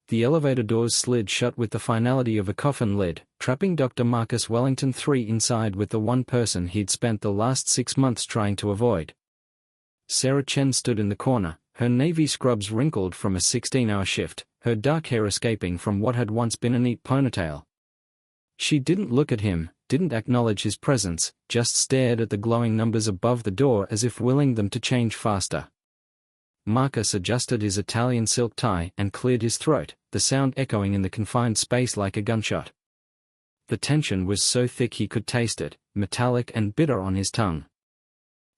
The elevator doors slid shut with the finality of a coffin lid, trapping Dr. Marcus Wellington III inside with the one person he'd spent the last 6 months trying to avoid. Sarah Chen stood in the corner, her navy scrubs wrinkled from a 16-hour shift, her dark hair escaping from what had once been a neat ponytail. She didn't look at him, didn't acknowledge his presence, just stared at the glowing numbers above the door as if willing them to change faster. Marcus adjusted his Italian silk tie and cleared his throat, the sound echoing in the confined space like a gunshot. The tension was so thick he could taste it, metallic and bitter on his tongue.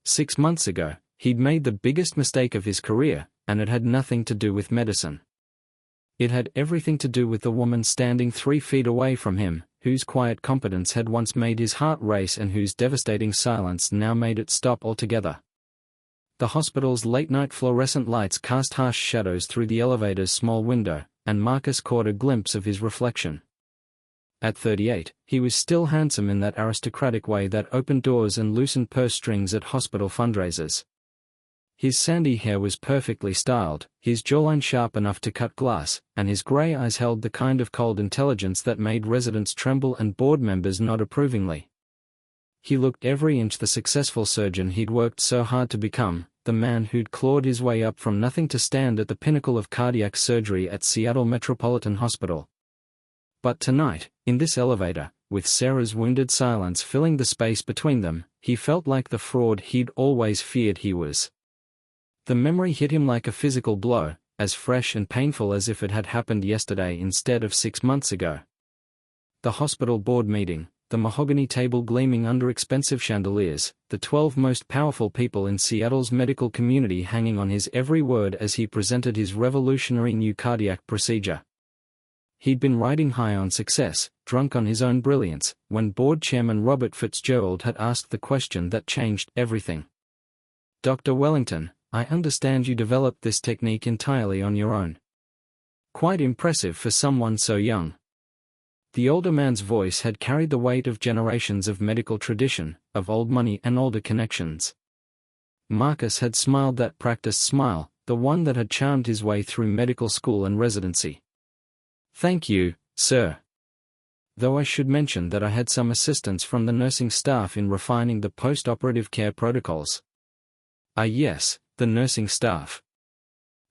6 months ago, he'd made the biggest mistake of his career, and it had nothing to do with medicine. It had everything to do with the woman standing 3 feet away from him, whose quiet competence had once made his heart race and whose devastating silence now made it stop altogether. The hospital's late-night fluorescent lights cast harsh shadows through the elevator's small window, and Marcus caught a glimpse of his reflection. At 38, he was still handsome in that aristocratic way that opened doors and loosened purse strings at hospital fundraisers. His sandy hair was perfectly styled, his jawline sharp enough to cut glass, and his grey eyes held the kind of cold intelligence that made residents tremble and board members nod approvingly. He looked every inch the successful surgeon he'd worked so hard to become, the man who'd clawed his way up from nothing to stand at the pinnacle of cardiac surgery at Seattle Metropolitan Hospital. But tonight, in this elevator, with Sarah's wounded silence filling the space between them, he felt like the fraud he'd always feared he was. The memory hit him like a physical blow, as fresh and painful as if it had happened yesterday instead of 6 months ago. The hospital board meeting, the mahogany table gleaming under expensive chandeliers, the 12 most powerful people in Seattle's medical community hanging on his every word as he presented his revolutionary new cardiac procedure. He'd been riding high on success, drunk on his own brilliance, when board chairman Robert Fitzgerald had asked the question that changed everything. "Dr. Wellington, I understand you developed this technique entirely on your own. Quite impressive for someone so young." The older man's voice had carried the weight of generations of medical tradition, of old money and older connections. Marcus had smiled that practiced smile, the one that had charmed his way through medical school and residency. "Thank you, sir. Though I should mention that I had some assistance from the nursing staff in refining the post-operative care protocols." "Ah yes, the nursing staff."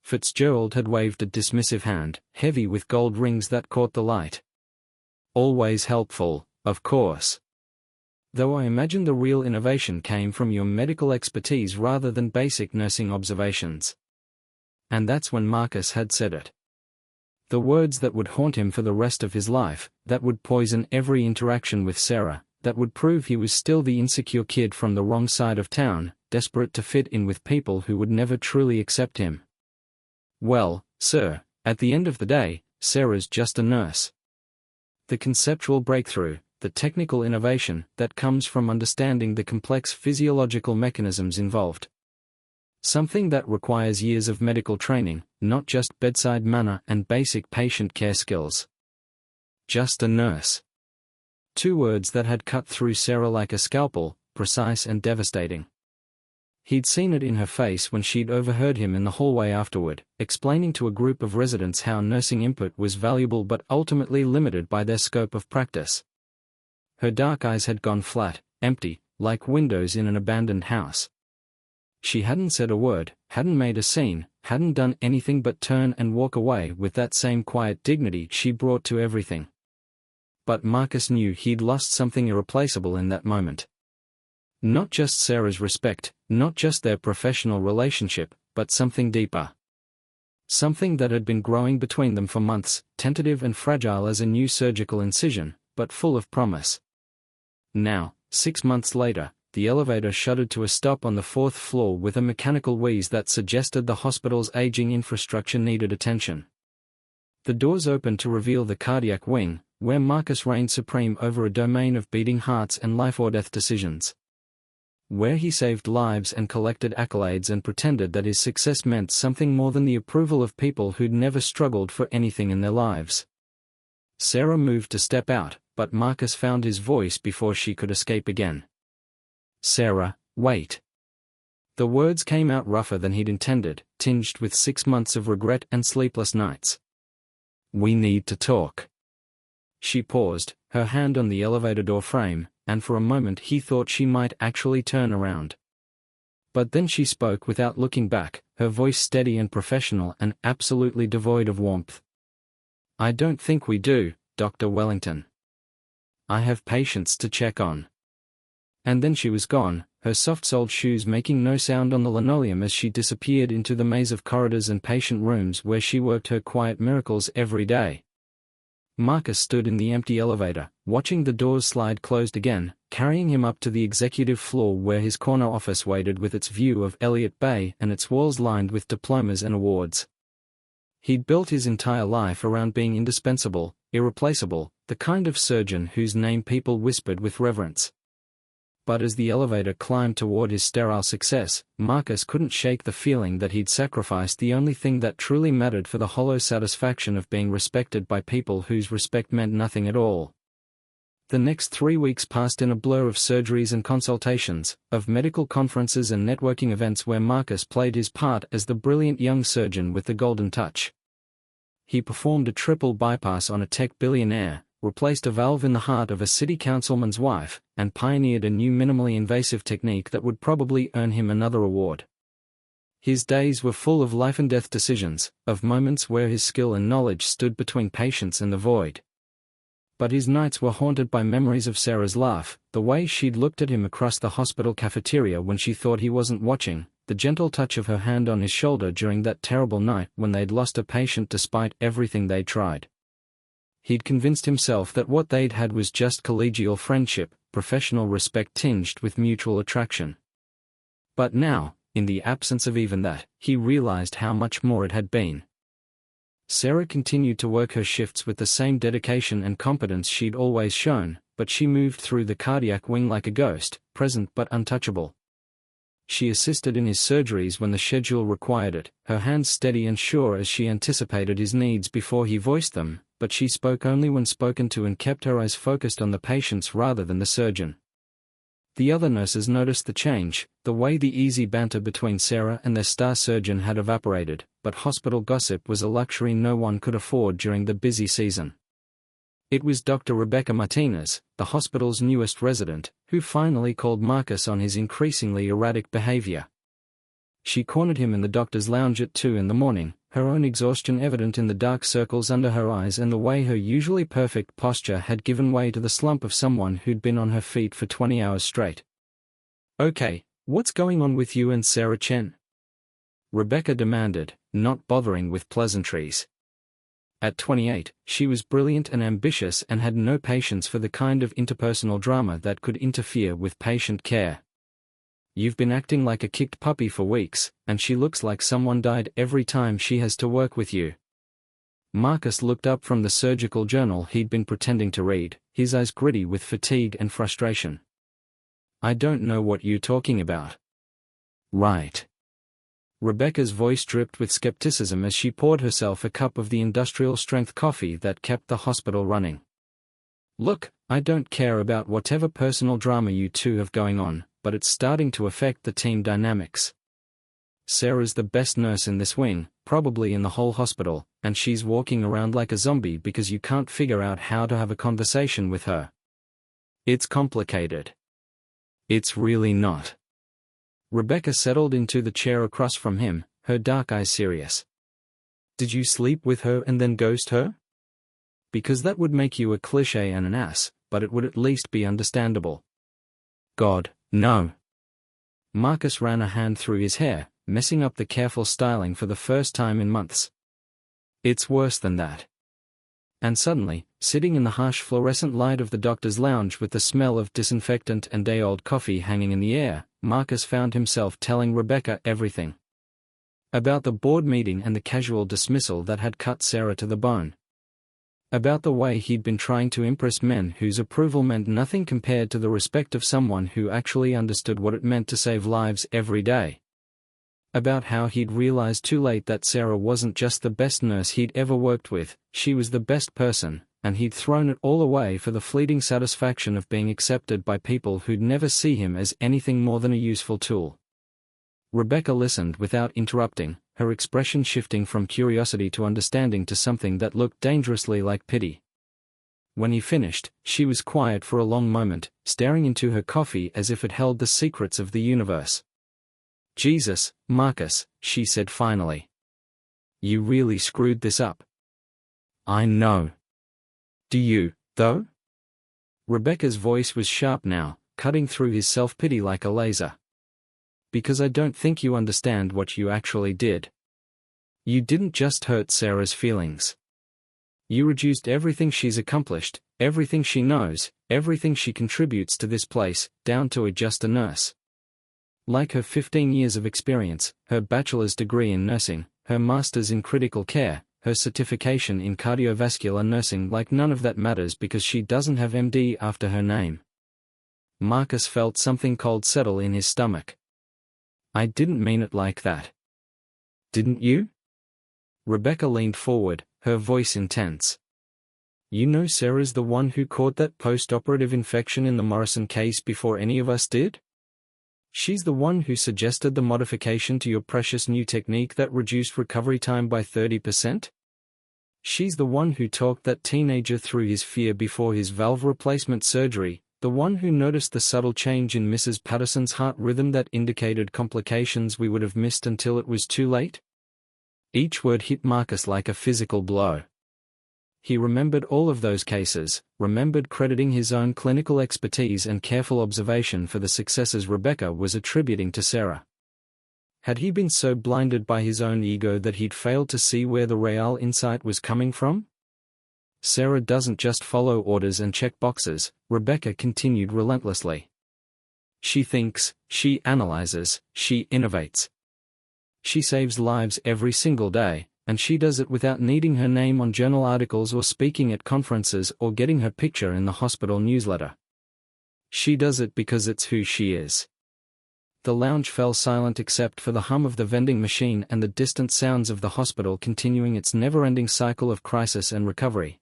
Fitzgerald had waved a dismissive hand, heavy with gold rings that caught the light. "Always helpful, of course. Though I imagine the real innovation came from your medical expertise rather than basic nursing observations." And that's when Marcus had said it. The words that would haunt him for the rest of his life, that would poison every interaction with Sarah, that would prove he was still the insecure kid from the wrong side of town, desperate to fit in with people who would never truly accept him. "Well, sir, at the end of the day, Sarah's just a nurse." The conceptual breakthrough, the technical innovation that comes from understanding the complex physiological mechanisms involved. Something that requires years of medical training, not just bedside manner and basic patient care skills. Just a nurse. 2 words that had cut through Sarah like a scalpel, precise and devastating. He'd seen it in her face when she'd overheard him in the hallway afterward, explaining to a group of residents how nursing input was valuable but ultimately limited by their scope of practice. Her dark eyes had gone flat, empty, like windows in an abandoned house. She hadn't said a word, hadn't made a scene, hadn't done anything but turn and walk away with that same quiet dignity she brought to everything. But Marcus knew he'd lost something irreplaceable in that moment. Not just Sarah's respect, not just their professional relationship, but something deeper. Something that had been growing between them for months, tentative and fragile as a new surgical incision, but full of promise. Now, 6 months later, the elevator shuddered to a stop on the 4th floor with a mechanical wheeze that suggested the hospital's aging infrastructure needed attention. The doors opened to reveal the cardiac wing, where Marcus reigned supreme over a domain of beating hearts and life-or-death decisions. Where he saved lives and collected accolades and pretended that his success meant something more than the approval of people who'd never struggled for anything in their lives. Sarah moved to step out, but Marcus found his voice before she could escape again. "Sarah, wait." The words came out rougher than he'd intended, tinged with 6 months of regret and sleepless nights. We need to talk. She paused, her hand on the elevator door frame, and for a moment he thought she might actually turn around. But then she spoke without looking back, her voice steady and professional and absolutely devoid of warmth. I don't think we do, Dr. Wellington. I have patients to check on. And then she was gone, her soft-soled shoes making no sound on the linoleum as she disappeared into the maze of corridors and patient rooms where she worked her quiet miracles every day. Marcus stood in the empty elevator, watching the doors slide closed again, carrying him up to the executive floor where his corner office waited with its view of Elliott Bay and its walls lined with diplomas and awards. He'd built his entire life around being indispensable, irreplaceable, the kind of surgeon whose name people whispered with reverence. But as the elevator climbed toward his sterile success, Marcus couldn't shake the feeling that he'd sacrificed the only thing that truly mattered for the hollow satisfaction of being respected by people whose respect meant nothing at all. The next 3 weeks passed in a blur of surgeries and consultations, of medical conferences and networking events where Marcus played his part as the brilliant young surgeon with the golden touch. He performed a triple bypass on a tech billionaire, replaced a valve in the heart of a city councilman's wife, and pioneered a new minimally invasive technique that would probably earn him another award. His days were full of life-and-death decisions, of moments where his skill and knowledge stood between patients and the void. But his nights were haunted by memories of Sarah's laugh, the way she'd looked at him across the hospital cafeteria when she thought he wasn't watching, the gentle touch of her hand on his shoulder during that terrible night when they'd lost a patient despite everything they'd tried. He'd convinced himself that what they'd had was just collegial friendship, professional respect tinged with mutual attraction. But now, in the absence of even that, he realized how much more it had been. Sarah continued to work her shifts with the same dedication and competence she'd always shown, but she moved through the cardiac wing like a ghost, present but untouchable. She assisted in his surgeries when the schedule required it, her hands steady and sure as she anticipated his needs before he voiced them, but she spoke only when spoken to and kept her eyes focused on the patients rather than the surgeon. The other nurses noticed the change, the way the easy banter between Sarah and their star surgeon had evaporated, but hospital gossip was a luxury no one could afford during the busy season. It was Dr. Rebecca Martinez, the hospital's newest resident, who finally called Marcus on his increasingly erratic behavior. She cornered him in the doctor's lounge at 2 a.m, her own exhaustion evident in the dark circles under her eyes and the way her usually perfect posture had given way to the slump of someone who'd been on her feet for 20 hours straight. "Okay, what's going on with you and Sarah Chen?" Rebecca demanded, not bothering with pleasantries. At 28, she was brilliant and ambitious and had no patience for the kind of interpersonal drama that could interfere with patient care. "You've been acting like a kicked puppy for weeks, and she looks like someone died every time she has to work with you." Marcus looked up from the surgical journal he'd been pretending to read, his eyes gritty with fatigue and frustration. "I don't know what you're talking about." "Right." Rebecca's voice dripped with skepticism as she poured herself a cup of the industrial-strength coffee that kept the hospital running. "Look, I don't care about whatever personal drama you two have going on, but it's starting to affect the team dynamics. Sarah's the best nurse in this wing, probably in the whole hospital, and she's walking around like a zombie because you can't figure out how to have a conversation with her. It's complicated." "It's really not." Rebecca settled into the chair across from him, her dark eyes serious. "Did you sleep with her and then ghost her? Because that would make you a cliché and an ass, but it would at least be understandable." "God, no." Marcus ran a hand through his hair, messing up the careful styling for the first time in months. "It's worse than that." And suddenly, sitting in the harsh fluorescent light of the doctor's lounge with the smell of disinfectant and day-old coffee hanging in the air, Marcus found himself telling Rebecca everything. About the board meeting and the casual dismissal that had cut Sarah to the bone. About the way he'd been trying to impress men whose approval meant nothing compared to the respect of someone who actually understood what it meant to save lives every day. About how he'd realized too late that Sarah wasn't just the best nurse he'd ever worked with, she was the best person, and he'd thrown it all away for the fleeting satisfaction of being accepted by people who'd never see him as anything more than a useful tool. Rebecca listened without interrupting, her expression shifting from curiosity to understanding to something that looked dangerously like pity. When he finished, she was quiet for a long moment, staring into her coffee as if it held the secrets of the universe. "Jesus, Marcus," she said finally. "You really screwed this up." "I know. Do you, though?" Rebecca's voice was sharp now, cutting through his self-pity like a laser. "Because I don't think you understand what you actually did. You didn't just hurt Sarah's feelings. You reduced everything she's accomplished, everything she knows, everything she contributes to this place, down to just a nurse. Like her 15 years of experience, her bachelor's degree in nursing, her master's in critical care, her certification in cardiovascular nursing, like none of that matters because she doesn't have MD after her name." Marcus felt something cold settle in his stomach. "I didn't mean it like that." "Didn't you?" Rebecca leaned forward, her voice intense. "You know Sarah's the one who caught that post-operative infection in the Morrison case before any of us did? She's the one who suggested the modification to your precious new technique that reduced recovery time by 30%? She's the one who talked that teenager through his fear before his valve replacement surgery, the one who noticed the subtle change in Mrs. Patterson's heart rhythm that indicated complications we would have missed until it was too late?" Each word hit Marcus like a physical blow. He remembered all of those cases, remembered crediting his own clinical expertise and careful observation for the successes Rebecca was attributing to Sarah. Had he been so blinded by his own ego that he'd failed to see where the real insight was coming from? "Sarah doesn't just follow orders and check boxes," Rebecca continued relentlessly. "She thinks, she analyzes, she innovates. She saves lives every single day, and she does it without needing her name on journal articles or speaking at conferences or getting her picture in the hospital newsletter. She does it because it's who she is." The lounge fell silent except for the hum of the vending machine and the distant sounds of the hospital continuing its never-ending cycle of crisis and recovery.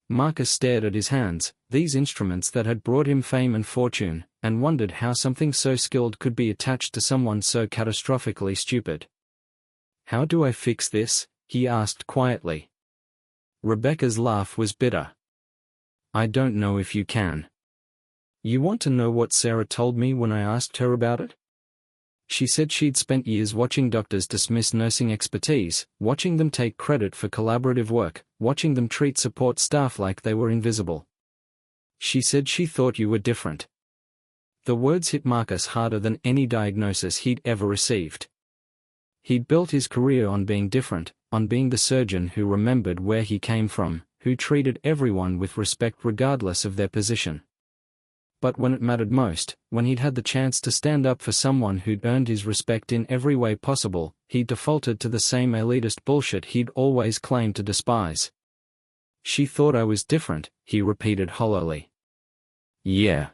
Marcus stared at his hands, these instruments that had brought him fame and fortune, and wondered how something so skilled could be attached to someone so catastrophically stupid. "How do I fix this?" he asked quietly. Rebecca's laugh was bitter. "I don't know if you can. You want to know what Sarah told me when I asked her about it? She said she'd spent years watching doctors dismiss nursing expertise, watching them take credit for collaborative work, watching them treat support staff like they were invisible. She said she thought you were different." The words hit Marcus harder than any diagnosis he'd ever received. He'd built his career on being different, on being the surgeon who remembered where he came from, who treated everyone with respect regardless of their position. But when it mattered most, when he'd had the chance to stand up for someone who'd earned his respect in every way possible, he defaulted to the same elitist bullshit he'd always claimed to despise. "She thought I was different," he repeated hollowly. "Yeah.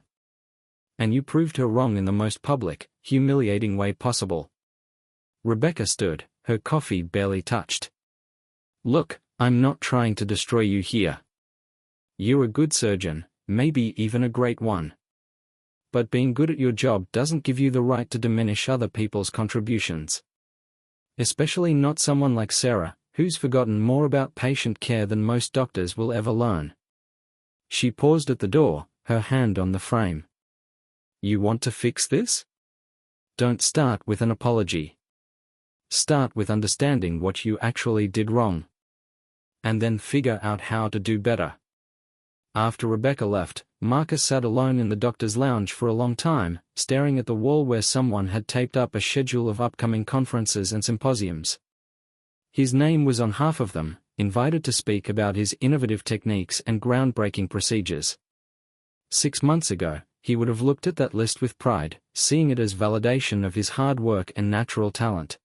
And you proved her wrong in the most public, humiliating way possible." Rebecca stood, her coffee barely touched. "Look, I'm not trying to destroy you here. You're a good surgeon, maybe even a great one. But being good at your job doesn't give you the right to diminish other people's contributions. Especially not someone like Sarah, who's forgotten more about patient care than most doctors will ever learn." She paused at the door, her hand on the frame. "You want to fix this? Don't start with an apology. Start with understanding what you actually did wrong. And then figure out how to do better." After Rebecca left, Marcus sat alone in the doctor's lounge for a long time, staring at the wall where someone had taped up a schedule of upcoming conferences and symposiums. His name was on half of them, invited to speak about his innovative techniques and groundbreaking procedures. 6 months ago, he would have looked at that list with pride, seeing it as validation of his hard work and natural talent.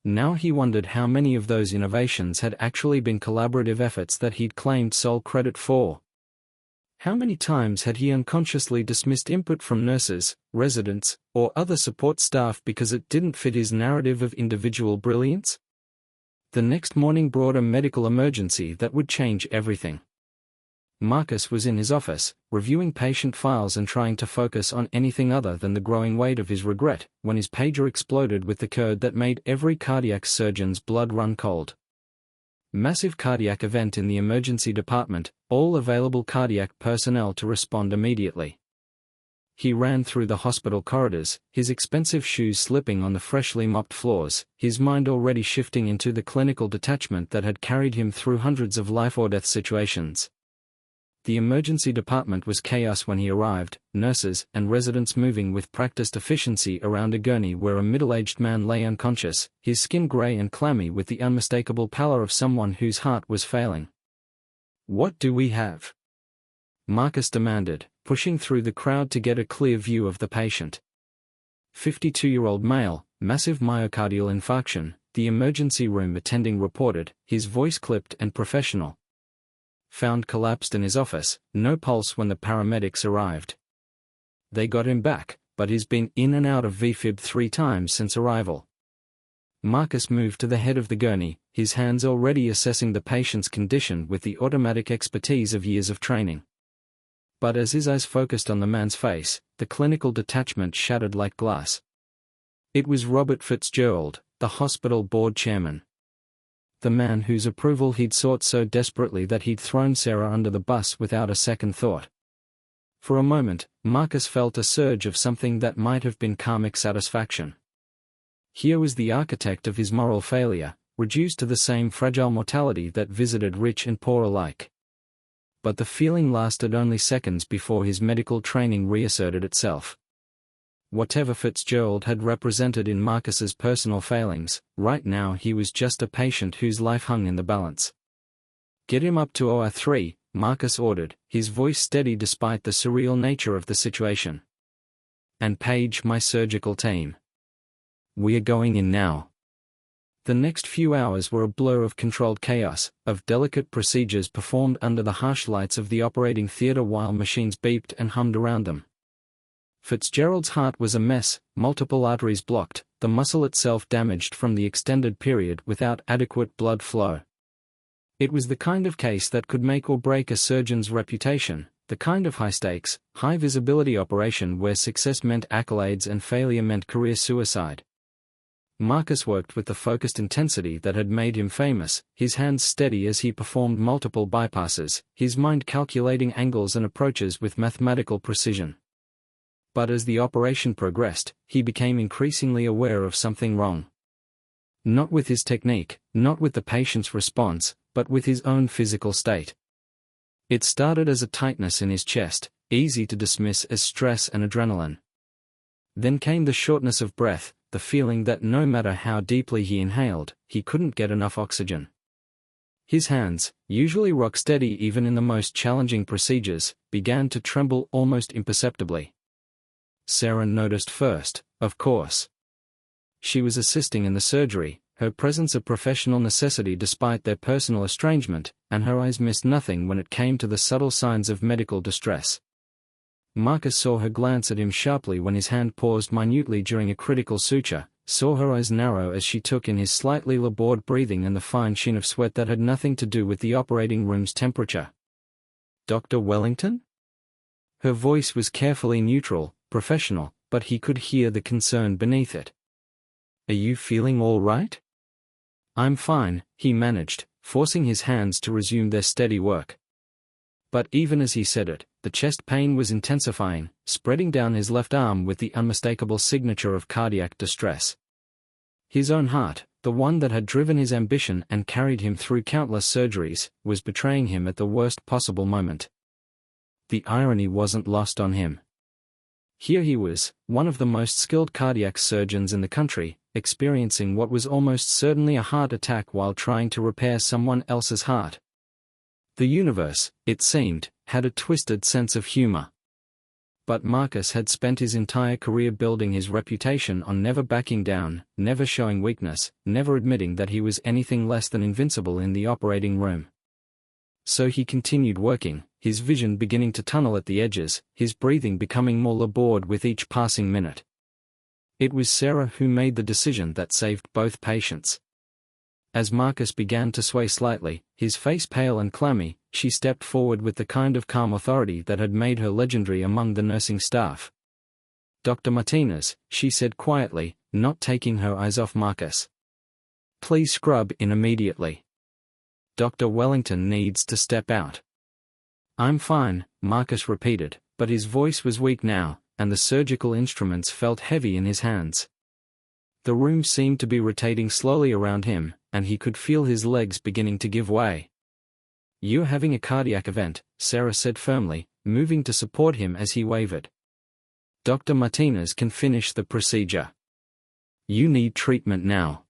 Now he wondered how many of those innovations had actually been collaborative efforts that he'd claimed sole credit for. How many times had he unconsciously dismissed input from nurses, residents, or other support staff because it didn't fit his narrative of individual brilliance? The next morning brought a medical emergency that would change everything. Marcus was in his office, reviewing patient files and trying to focus on anything other than the growing weight of his regret, when his pager exploded with the code that made every cardiac surgeon's blood run cold. Massive cardiac event in the emergency department, all available cardiac personnel to respond immediately. He ran through the hospital corridors, his expensive shoes slipping on the freshly mopped floors, his mind already shifting into the clinical detachment that had carried him through hundreds of life-or-death situations. The emergency department was chaos when he arrived, nurses and residents moving with practiced efficiency around a gurney where a middle-aged man lay unconscious, his skin gray and clammy with the unmistakable pallor of someone whose heart was failing. "What do we have?" Marcus demanded, pushing through the crowd to get a clear view of the patient. 52-year-old male, massive myocardial infarction, the emergency room attending reported, his voice clipped and professional. Found collapsed in his office, no pulse when the paramedics arrived. They got him back, but he's been in and out of VFib 3 times since arrival. Marcus moved to the head of the gurney, his hands already assessing the patient's condition with the automatic expertise of years of training. But as his eyes focused on the man's face, the clinical detachment shattered like glass. It was Robert Fitzgerald, the hospital board chairman. The man whose approval he'd sought so desperately that he'd thrown Sarah under the bus without a second thought. For a moment, Marcus felt a surge of something that might have been karmic satisfaction. Here was the architect of his moral failure, reduced to the same fragile mortality that visited rich and poor alike. But the feeling lasted only seconds before his medical training reasserted itself. Whatever Fitzgerald had represented in Marcus's personal failings, right now he was just a patient whose life hung in the balance. "Get him up to OR3, Marcus ordered, his voice steady despite the surreal nature of the situation. "And page my surgical team. We're going in now." The next few hours were a blur of controlled chaos, of delicate procedures performed under the harsh lights of the operating theater while machines beeped and hummed around them. Fitzgerald's heart was a mess, multiple arteries blocked, the muscle itself damaged from the extended period without adequate blood flow. It was the kind of case that could make or break a surgeon's reputation, the kind of high-stakes, high-visibility operation where success meant accolades and failure meant career suicide. Marcus worked with the focused intensity that had made him famous, his hands steady as he performed multiple bypasses, his mind calculating angles and approaches with mathematical precision. But as the operation progressed, he became increasingly aware of something wrong. Not with his technique, not with the patient's response, but with his own physical state. It started as a tightness in his chest, easy to dismiss as stress and adrenaline. Then came the shortness of breath, the feeling that no matter how deeply he inhaled, he couldn't get enough oxygen. His hands, usually rock steady even in the most challenging procedures, began to tremble almost imperceptibly. Sarah noticed first, of course. She was assisting in the surgery, her presence a professional necessity despite their personal estrangement, and her eyes missed nothing when it came to the subtle signs of medical distress. Marcus saw her glance at him sharply when his hand paused minutely during a critical suture, saw her eyes narrow as she took in his slightly labored breathing and the fine sheen of sweat that had nothing to do with the operating room's temperature. "Dr. Wellington?" Her voice was carefully neutral, professional, but he could hear the concern beneath it. "Are you feeling all right?" "I'm fine," he managed, forcing his hands to resume their steady work. But even as he said it, the chest pain was intensifying, spreading down his left arm with the unmistakable signature of cardiac distress. His own heart, the one that had driven his ambition and carried him through countless surgeries, was betraying him at the worst possible moment. The irony wasn't lost on him. Here he was, one of the most skilled cardiac surgeons in the country, experiencing what was almost certainly a heart attack while trying to repair someone else's heart. The universe, it seemed, had a twisted sense of humor. But Marcus had spent his entire career building his reputation on never backing down, never showing weakness, never admitting that he was anything less than invincible in the operating room. So he continued working, his vision beginning to tunnel at the edges, his breathing becoming more labored with each passing minute. It was Sarah who made the decision that saved both patients. As Marcus began to sway slightly, his face pale and clammy, she stepped forward with the kind of calm authority that had made her legendary among the nursing staff. "Dr. Martinez," she said quietly, not taking her eyes off Marcus. "Please scrub in immediately. Dr. Wellington needs to step out." "I'm fine," Marcus repeated, but his voice was weak now, and the surgical instruments felt heavy in his hands. The room seemed to be rotating slowly around him, and he could feel his legs beginning to give way. "You're having a cardiac event," Sarah said firmly, moving to support him as he wavered. "Dr. Martinez can finish the procedure. You need treatment now."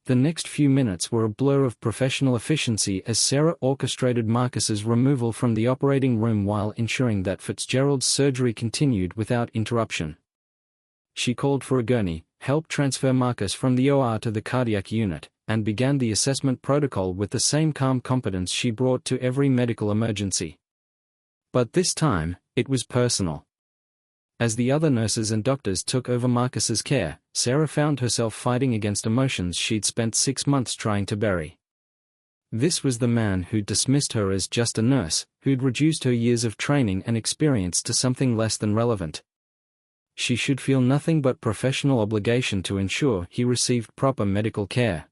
The next few minutes were a blur of professional efficiency as Sarah orchestrated Marcus's removal from the operating room while ensuring that Fitzgerald's surgery continued without interruption. She called for a gurney, helped transfer Marcus from the OR to the cardiac unit, and began the assessment protocol with the same calm competence she brought to every medical emergency. But this time, it was personal. As the other nurses and doctors took over Marcus's care, Sarah found herself fighting against emotions she'd spent 6 months trying to bury. This was the man who'd dismissed her as just a nurse, who'd reduced her years of training and experience to something less than relevant. She should feel nothing but professional obligation to ensure he received proper medical care.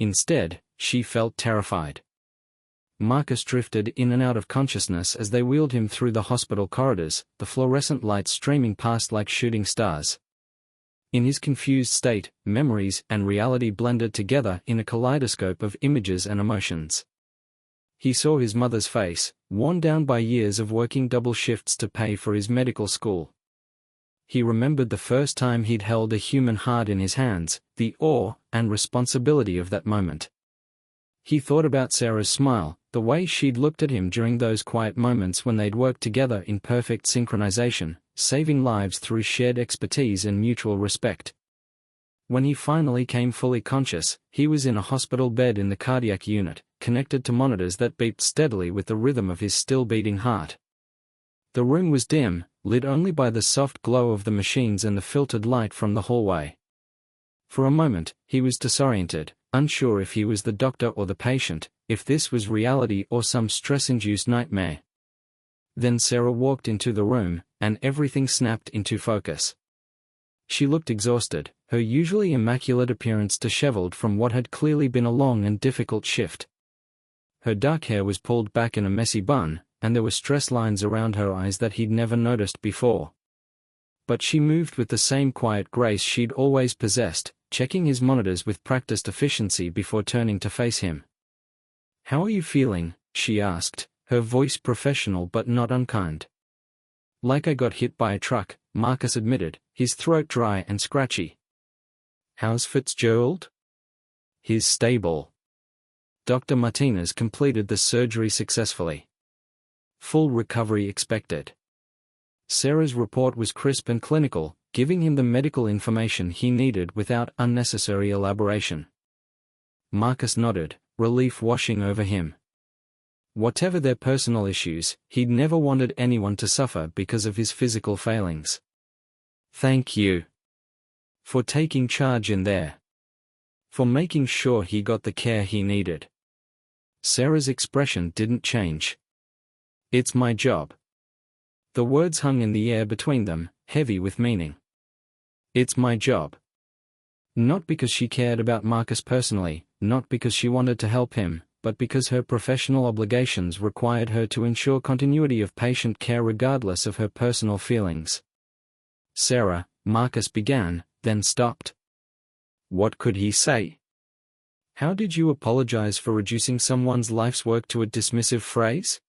Instead, she felt terrified. Marcus drifted in and out of consciousness as they wheeled him through the hospital corridors, the fluorescent lights streaming past like shooting stars. In his confused state, memories and reality blended together in a kaleidoscope of images and emotions. He saw his mother's face, worn down by years of working double shifts to pay for his medical school. He remembered the first time he'd held a human heart in his hands, the awe and responsibility of that moment. He thought about Sarah's smile, the way she'd looked at him during those quiet moments when they'd worked together in perfect synchronization, saving lives through shared expertise and mutual respect. When he finally came fully conscious, he was in a hospital bed in the cardiac unit, connected to monitors that beeped steadily with the rhythm of his still-beating heart. The room was dim, lit only by the soft glow of the machines and the filtered light from the hallway. For a moment, he was disoriented, unsure if he was the doctor or the patient, if this was reality or some stress-induced nightmare. Then Sarah walked into the room, and everything snapped into focus. She looked exhausted, her usually immaculate appearance disheveled from what had clearly been a long and difficult shift. Her dark hair was pulled back in a messy bun, and there were stress lines around her eyes that he'd never noticed before. But she moved with the same quiet grace she'd always possessed, checking his monitors with practiced efficiency before turning to face him. "How are you feeling?" she asked, her voice professional but not unkind. "Like I got hit by a truck," Marcus admitted, his throat dry and scratchy. "How's Fitzgerald?" "He's stable. Dr. Martinez completed the surgery successfully. Full recovery expected." Sarah's report was crisp and clinical, giving him the medical information he needed without unnecessary elaboration. Marcus nodded, relief washing over him. Whatever their personal issues, he'd never wanted anyone to suffer because of his physical failings. "Thank you for taking charge in there. For making sure he got the care he needed." Sarah's expression didn't change. "It's my job." The words hung in the air between them, heavy with meaning. It's my job. Not because she cared about Marcus personally, not because she wanted to help him, but because her professional obligations required her to ensure continuity of patient care regardless of her personal feelings. "Sarah," Marcus began, then stopped. What could he say? How did you apologize for reducing someone's life's work to a dismissive phrase?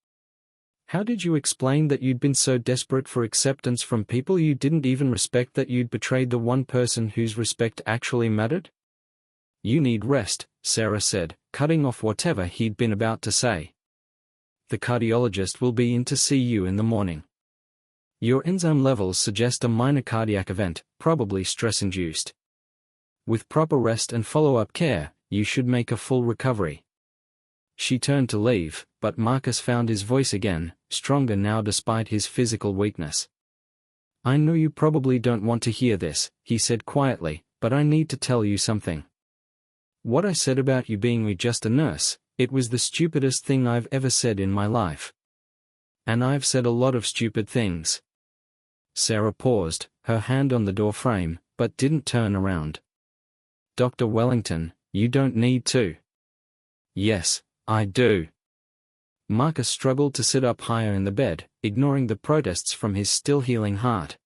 How did you explain that you'd been so desperate for acceptance from people you didn't even respect that you'd betrayed the one person whose respect actually mattered? "You need rest," Sarah said, cutting off whatever he'd been about to say. "The cardiologist will be in to see you in the morning. Your enzyme levels suggest a minor cardiac event, probably stress-induced. With proper rest and follow-up care, you should make a full recovery." She turned to leave, but Marcus found his voice again, stronger now despite his physical weakness. "I know you probably don't want to hear this," he said quietly, "but I need to tell you something. What I said about you being just a nurse, It was the stupidest thing I've ever said in my life. And I've said a lot of stupid things. Sarah paused, her hand on the door frame, but didn't turn around. Dr. Wellington, you don't need to. Yes, I do. Marcus struggled to sit up higher in the bed, ignoring the protests from his still healing heart.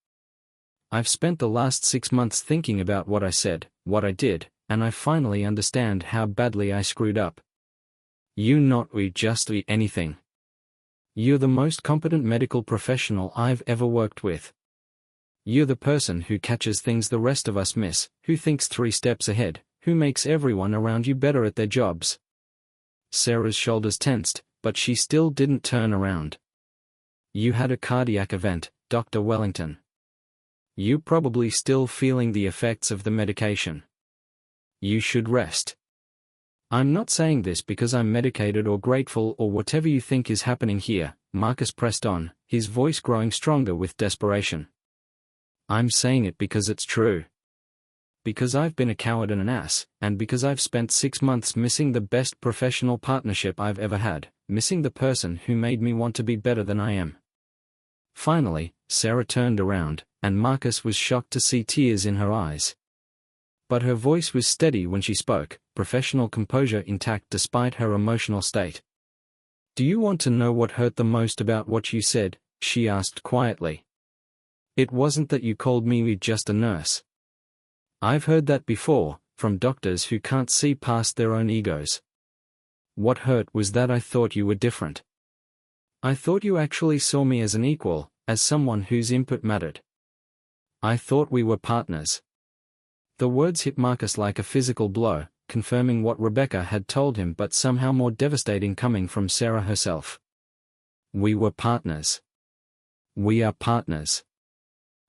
I've spent the last 6 months thinking about what I said, what I did, and I finally understand how badly I screwed up. You not just anything. You're the most competent medical professional I've ever worked with. You're the person who catches things the rest of us miss, who thinks 3 steps ahead, who makes everyone around you better at their jobs. Sarah's shoulders tensed, but she still didn't turn around. You had a cardiac event, Dr. Wellington. You're probably still feeling the effects of the medication. You should rest. I'm not saying this because I'm medicated or grateful or whatever you think is happening here, Marcus pressed on, his voice growing stronger with desperation. I'm saying it because it's true. Because I've been a coward and an ass, and because I've spent 6 months missing the best professional partnership I've ever had, missing the person who made me want to be better than I am. Finally, Sarah turned around, and Marcus was shocked to see tears in her eyes. But her voice was steady when she spoke, professional composure intact despite her emotional state. Do you want to know what hurt the most about what you said? She asked quietly. It wasn't that you called me just a nurse. I've heard that before, from doctors who can't see past their own egos. What hurt was that I thought you were different. I thought you actually saw me as an equal, as someone whose input mattered. I thought we were partners. The words hit Marcus like a physical blow, confirming what Rebecca had told him but somehow more devastating coming from Sarah herself. We were partners. We are partners.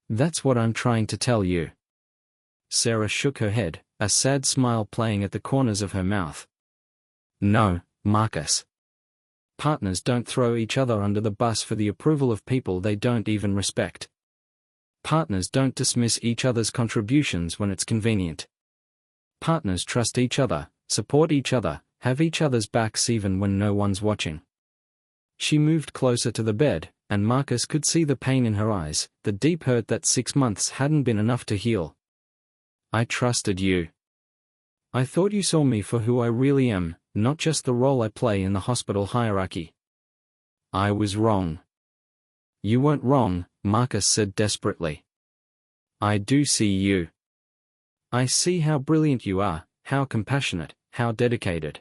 That's what I'm trying to tell you. Sarah shook her head, a sad smile playing at the corners of her mouth. No, Marcus. Partners don't throw each other under the bus for the approval of people they don't even respect. Partners don't dismiss each other's contributions when it's convenient. Partners trust each other, support each other, have each other's backs even when no one's watching. She moved closer to the bed, and Marcus could see the pain in her eyes, the deep hurt that 6 months hadn't been enough to heal. I trusted you. I thought you saw me for who I really am, not just the role I play in the hospital hierarchy. I was wrong. You weren't wrong, Marcus said desperately. I do see you. I see how brilliant you are, how compassionate, how dedicated.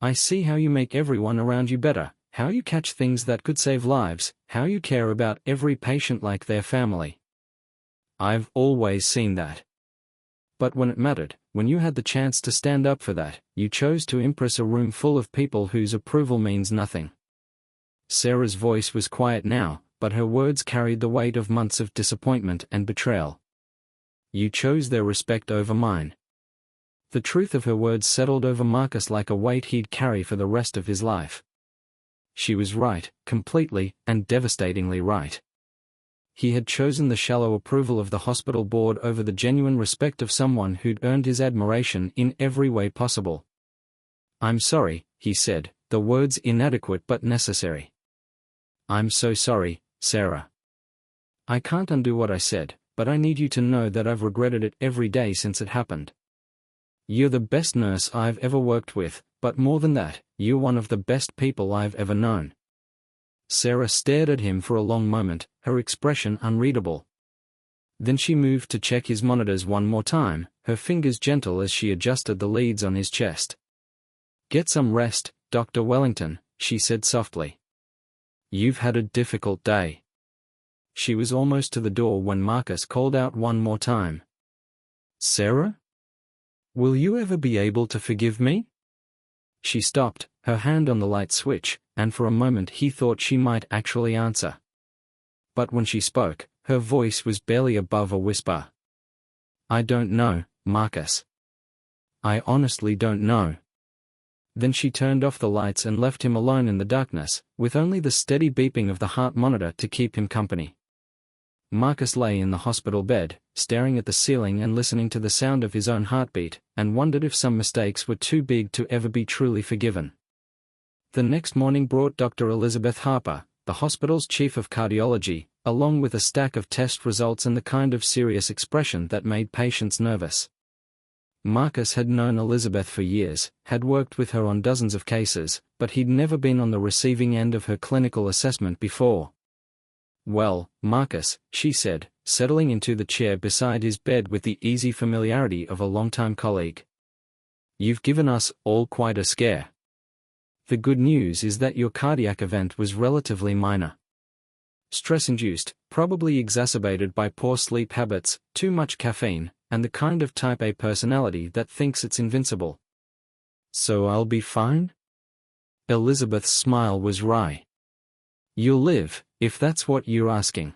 I see how you make everyone around you better, how you catch things that could save lives, how you care about every patient like their family. I've always seen that. But when it mattered, when you had the chance to stand up for that, you chose to impress a room full of people whose approval means nothing. Sarah's voice was quiet now, but her words carried the weight of months of disappointment and betrayal. You chose their respect over mine. The truth of her words settled over Marcus like a weight he'd carry for the rest of his life. She was right, completely and devastatingly right. He had chosen the shallow approval of the hospital board over the genuine respect of someone who'd earned his admiration in every way possible. I'm sorry, he said, the words inadequate but necessary. I'm so sorry, Sarah. I can't undo what I said, but I need you to know that I've regretted it every day since it happened. You're the best nurse I've ever worked with, but more than that, you're one of the best people I've ever known. Sarah stared at him for a long moment, her expression unreadable. Then she moved to check his monitors one more time, her fingers gentle as she adjusted the leads on his chest. Get some rest, Dr. Wellington, she said softly. You've had a difficult day. She was almost to the door when Marcus called out one more time. Sarah? Will you ever be able to forgive me? She stopped, her hand on the light switch, and for a moment he thought she might actually answer. But when she spoke, her voice was barely above a whisper. I don't know, Marcus. I honestly don't know. Then she turned off the lights and left him alone in the darkness, with only the steady beeping of the heart monitor to keep him company. Marcus lay in the hospital bed, staring at the ceiling and listening to the sound of his own heartbeat, and wondered if some mistakes were too big to ever be truly forgiven. The next morning brought Dr. Elizabeth Harper, the hospital's chief of cardiology, along with a stack of test results and the kind of serious expression that made patients nervous. Marcus had known Elizabeth for years, had worked with her on dozens of cases, but he'd never been on the receiving end of her clinical assessment before. "Well, Marcus," she said, settling into the chair beside his bed with the easy familiarity of a longtime colleague. "You've given us all quite a scare. The good news is that your cardiac event was relatively minor. Stress-induced, probably exacerbated by poor sleep habits, too much caffeine, and the kind of type A personality that thinks it's invincible. So I'll be fine?" Elizabeth's smile was wry. "You'll live, if that's what you're asking.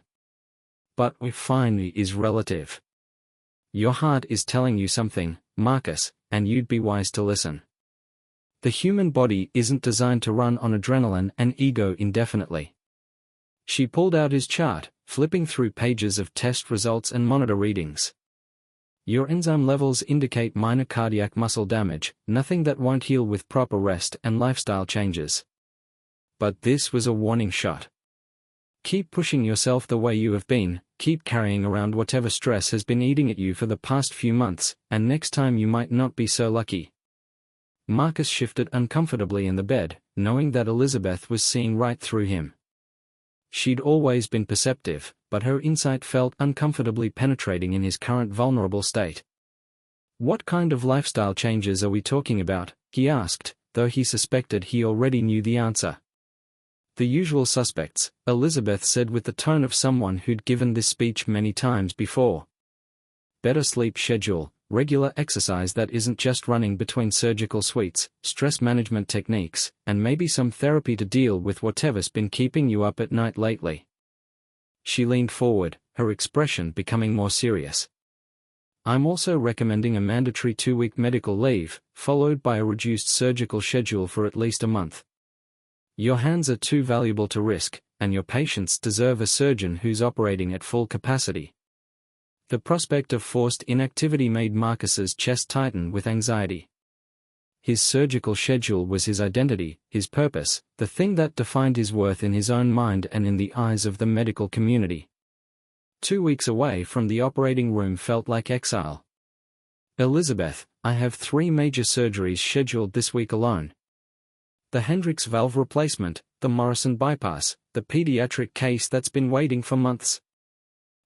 But fine is relative. Your heart is telling you something, Marcus, and you'd be wise to listen. The human body isn't designed to run on adrenaline and ego indefinitely." She pulled out his chart, flipping through pages of test results and monitor readings. "Your enzyme levels indicate minor cardiac muscle damage, nothing that won't heal with proper rest and lifestyle changes. But this was a warning shot. Keep pushing yourself the way you have been, keep carrying around whatever stress has been eating at you for the past few months, and next time you might not be so lucky." Marcus shifted uncomfortably in the bed, knowing that Elizabeth was seeing right through him. She'd always been perceptive, but her insight felt uncomfortably penetrating in his current vulnerable state. "What kind of lifestyle changes are we talking about?" he asked, though he suspected he already knew the answer. "The usual suspects," Elizabeth said with the tone of someone who'd given this speech many times before. "Better sleep schedule, regular exercise that isn't just running between surgical suites, stress management techniques, and maybe some therapy to deal with whatever's been keeping you up at night lately." She leaned forward, her expression becoming more serious. "I'm also recommending a mandatory 2-week medical leave, followed by a reduced surgical schedule for at least a month. Your hands are too valuable to risk, and your patients deserve a surgeon who's operating at full capacity." The prospect of forced inactivity made Marcus's chest tighten with anxiety. His surgical schedule was his identity, his purpose, the thing that defined his worth in his own mind and in the eyes of the medical community. 2 weeks away from the operating room felt like exile. "Elizabeth, I have 3 major surgeries scheduled this week alone. The Hendrix valve replacement, the Morrison bypass, the pediatric case that's been waiting for months.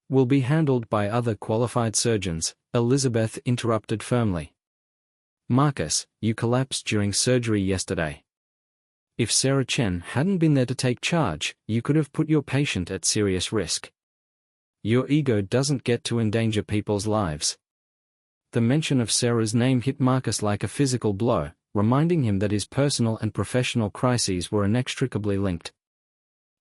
Will be handled by other qualified surgeons," Elizabeth interrupted firmly. "Marcus, you collapsed during surgery yesterday. If Sarah Chen hadn't been there to take charge, you could have put your patient at serious risk. Your ego doesn't get to endanger people's lives." The mention of Sarah's name hit Marcus like a physical blow, reminding him that his personal and professional crises were inextricably linked.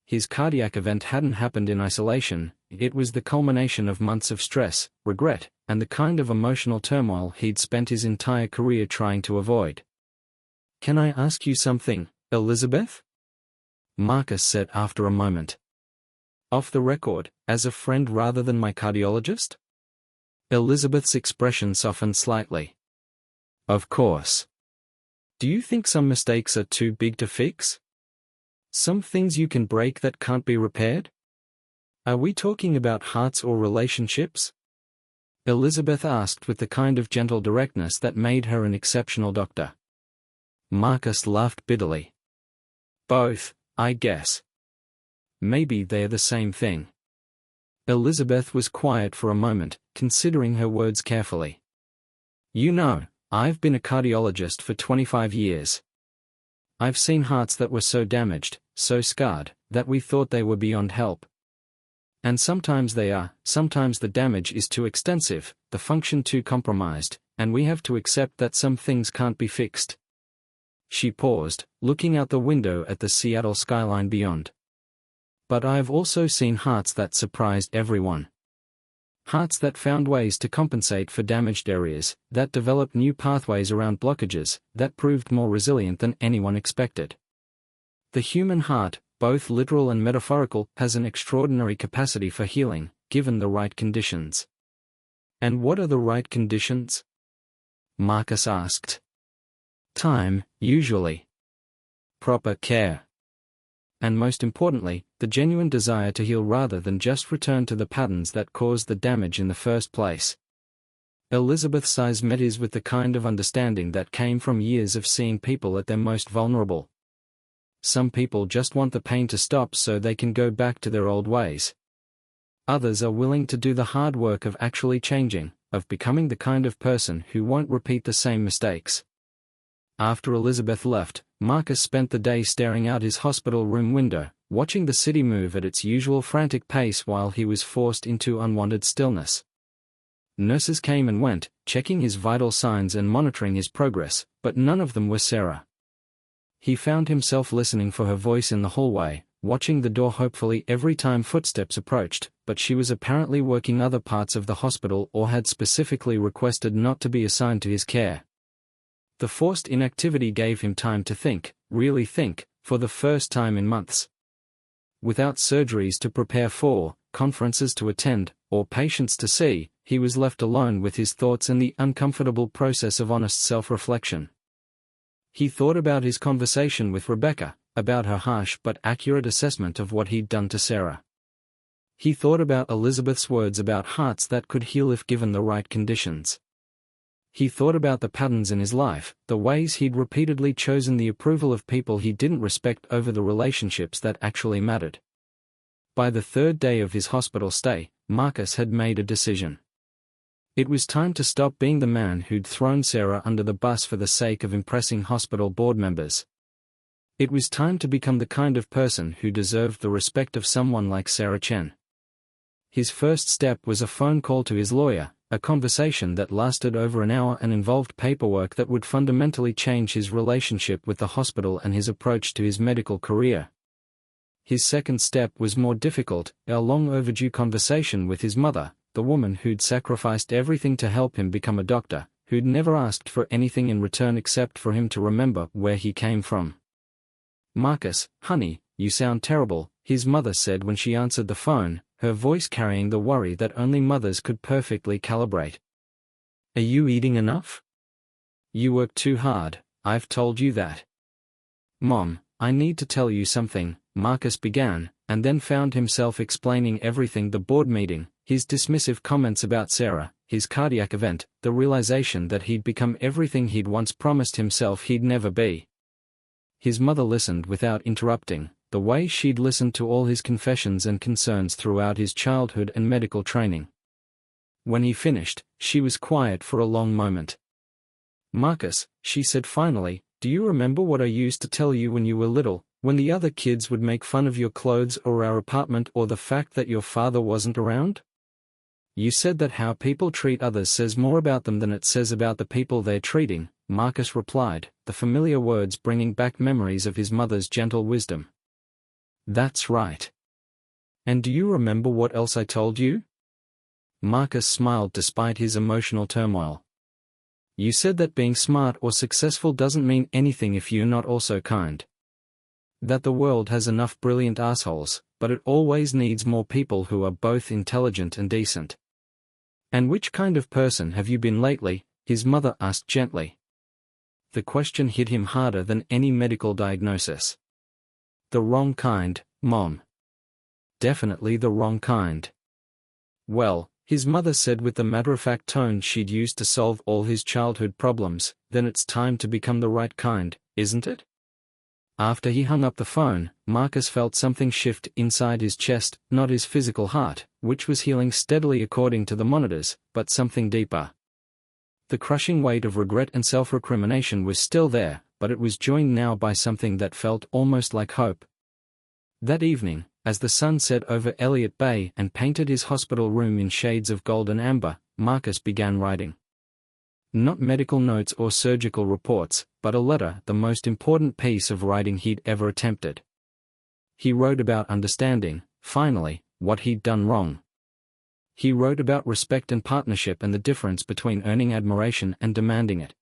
His cardiac event hadn't happened in isolation, it was the culmination of months of stress, regret, and the kind of emotional turmoil he'd spent his entire career trying to avoid. "Can I ask you something, Elizabeth?" Marcus said after a moment. "Off the record, as a friend rather than my cardiologist?" Elizabeth's expression softened slightly. "Of course. Do you think some mistakes are too big to fix? Some things you can break that can't be repaired? Are we talking about hearts or relationships?" Elizabeth asked with the kind of gentle directness that made her an exceptional doctor. Marcus laughed bitterly. "Both, I guess. Maybe they're the same thing." Elizabeth was quiet for a moment, considering her words carefully. "You know, I've been a cardiologist for 25 years. I've seen hearts that were so damaged, so scarred, that we thought they were beyond help. And sometimes they are, sometimes the damage is too extensive, the function too compromised, and we have to accept that some things can't be fixed." She paused, looking out the window at the Seattle skyline beyond. "But I've also seen hearts that surprised everyone. Hearts that found ways to compensate for damaged areas, that developed new pathways around blockages, that proved more resilient than anyone expected. The human heart, both literal and metaphorical, has an extraordinary capacity for healing, given the right conditions. And what are the right conditions? Marcus asked. Time, usually. Proper care. And most importantly, the genuine desire to heal rather than just return to the patterns that caused the damage in the first place. Elizabeth's eyes met his with the kind of understanding that came from years of seeing people at their most vulnerable. Some people just want the pain to stop so they can go back to their old ways. Others are willing to do the hard work of actually changing, of becoming the kind of person who won't repeat the same mistakes. After Elizabeth left, Marcus spent the day staring out his hospital room window, watching the city move at its usual frantic pace while he was forced into unwanted stillness. Nurses came and went, checking his vital signs and monitoring his progress, but none of them were Sarah. He found himself listening for her voice in the hallway, watching the door hopefully every time footsteps approached, but she was apparently working other parts of the hospital or had specifically requested not to be assigned to his care. The forced inactivity gave him time to think, really think, for the first time in months. Without surgeries to prepare for, conferences to attend, or patients to see, he was left alone with his thoughts and the uncomfortable process of honest self-reflection. He thought about his conversation with Rebecca, about her harsh but accurate assessment of what he'd done to Sarah. He thought about Elizabeth's words about hearts that could heal if given the right conditions. He thought about the patterns in his life, the ways he'd repeatedly chosen the approval of people he didn't respect over the relationships that actually mattered. By the third day of his hospital stay, Marcus had made a decision. It was time to stop being the man who'd thrown Sarah under the bus for the sake of impressing hospital board members. It was time to become the kind of person who deserved the respect of someone like Sarah Chen. His first step was a phone call to his lawyer, a conversation that lasted over an hour and involved paperwork that would fundamentally change his relationship with the hospital and his approach to his medical career. His second step was more difficult, a long-overdue conversation with his mother, the woman who'd sacrificed everything to help him become a doctor, who'd never asked for anything in return except for him to remember where he came from. "Marcus, honey, you sound terrible," his mother said when she answered the phone, her voice carrying the worry that only mothers could perfectly calibrate. "Are you eating enough? You work too hard, I've told you that." "Mom, I need to tell you something," Marcus began, and then found himself explaining everything: the board meeting, his dismissive comments about Sarah, his cardiac event, the realization that he'd become everything he'd once promised himself he'd never be. His mother listened without interrupting, the way she'd listened to all his confessions and concerns throughout his childhood and medical training. When he finished, she was quiet for a long moment. "Marcus," she said finally, "do you remember what I used to tell you when you were little, when the other kids would make fun of your clothes or our apartment or the fact that your father wasn't around? You said that how people treat others says more about them than it says about the people they're treating," Marcus replied, the familiar words bringing back memories of his mother's gentle wisdom. "That's right. And do you remember what else I told you?" Marcus smiled despite his emotional turmoil. "You said that being smart or successful doesn't mean anything if you're not also kind. That the world has enough brilliant assholes, but it always needs more people who are both intelligent and decent." "And which kind of person have you been lately?" his mother asked gently. The question hit him harder than any medical diagnosis. "The wrong kind, Mom. Definitely the wrong kind." "Well," his mother said with the matter-of-fact tone she'd used to solve all his childhood problems, "then it's time to become the right kind, isn't it?" After he hung up the phone, Marcus felt something shift inside his chest, not his physical heart, which was healing steadily according to the monitors, but something deeper. The crushing weight of regret and self-recrimination was still there, but it was joined now by something that felt almost like hope. That evening, as the sun set over Elliott Bay and painted his hospital room in shades of gold and amber, Marcus began writing. Not medical notes or surgical reports, but a letter, the most important piece of writing he'd ever attempted. He wrote about understanding, finally, what he'd done wrong. He wrote about respect and partnership and the difference between earning admiration and demanding it.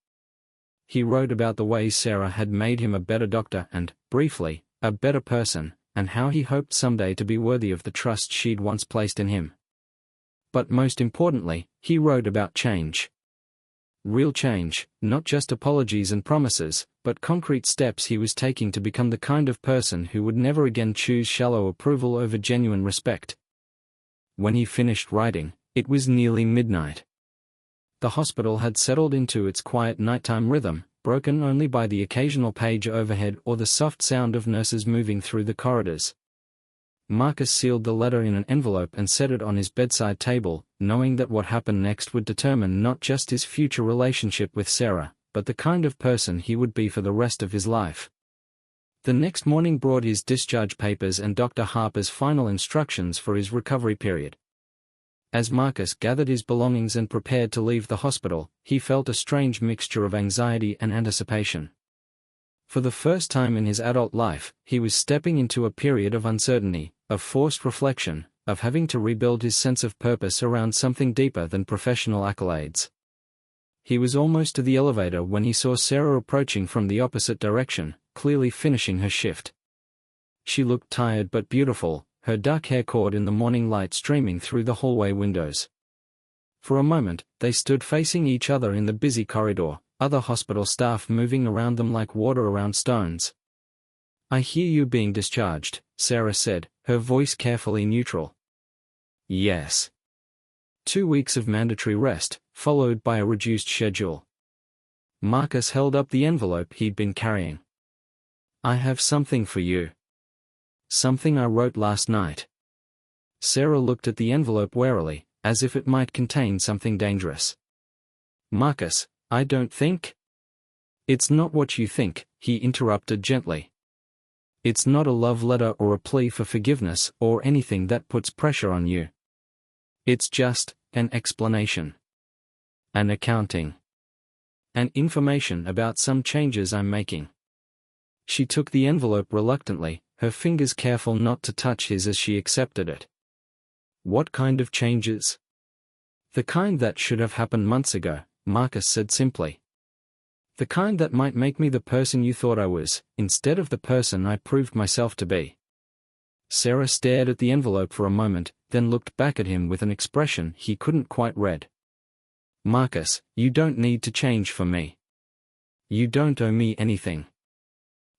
He wrote about the ways Sarah had made him a better doctor and, briefly, a better person, and how he hoped someday to be worthy of the trust she'd once placed in him. But most importantly, he wrote about change. Real change, not just apologies and promises, but concrete steps he was taking to become the kind of person who would never again choose shallow approval over genuine respect. When he finished writing, it was nearly midnight. The hospital had settled into its quiet nighttime rhythm, broken only by the occasional page overhead or the soft sound of nurses moving through the corridors. Marcus sealed the letter in an envelope and set it on his bedside table, knowing that what happened next would determine not just his future relationship with Sarah, but the kind of person he would be for the rest of his life. The next morning brought his discharge papers and Dr. Harper's final instructions for his recovery period. As Marcus gathered his belongings and prepared to leave the hospital, he felt a strange mixture of anxiety and anticipation. For the first time in his adult life, he was stepping into a period of uncertainty, of forced reflection, of having to rebuild his sense of purpose around something deeper than professional accolades. He was almost to the elevator when he saw Sarah approaching from the opposite direction, clearly finishing her shift. She looked tired but beautiful, her dark hair caught in the morning light streaming through the hallway windows. For a moment, they stood facing each other in the busy corridor, other hospital staff moving around them like water around stones. "I hear you being discharged," Sarah said, her voice carefully neutral. "Yes. 2 weeks of mandatory rest, followed by a reduced schedule." Marcus held up the envelope he'd been carrying. "I have something for you. Something I wrote last night." Sarah looked at the envelope warily, as if it might contain something dangerous. "Marcus, I don't think—" "It's not what you think," he interrupted gently. "It's not a love letter or a plea for forgiveness or anything that puts pressure on you. It's just an explanation. An accounting. And information about some changes I'm making." She took the envelope reluctantly, her fingers careful not to touch his as she accepted it. "What kind of changes?" "The kind that should have happened months ago," Marcus said simply. "The kind that might make me the person you thought I was, instead of the person I proved myself to be." Sarah stared at the envelope for a moment, then looked back at him with an expression he couldn't quite read. "Marcus, you don't need to change for me. You don't owe me anything."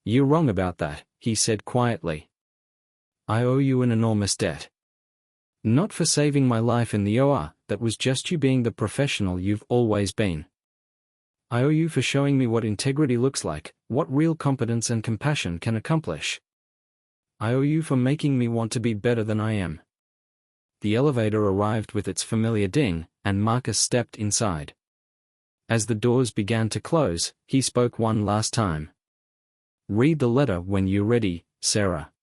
"You're wrong about that," he said quietly. "I owe you an enormous debt. Not for saving my life in the OR, that was just you being the professional you've always been. I owe you for showing me what integrity looks like, what real competence and compassion can accomplish. I owe you for making me want to be better than I am." The elevator arrived with its familiar ding, and Marcus stepped inside. As the doors began to close, he spoke one last time. "Read the letter when you're ready, Sarah.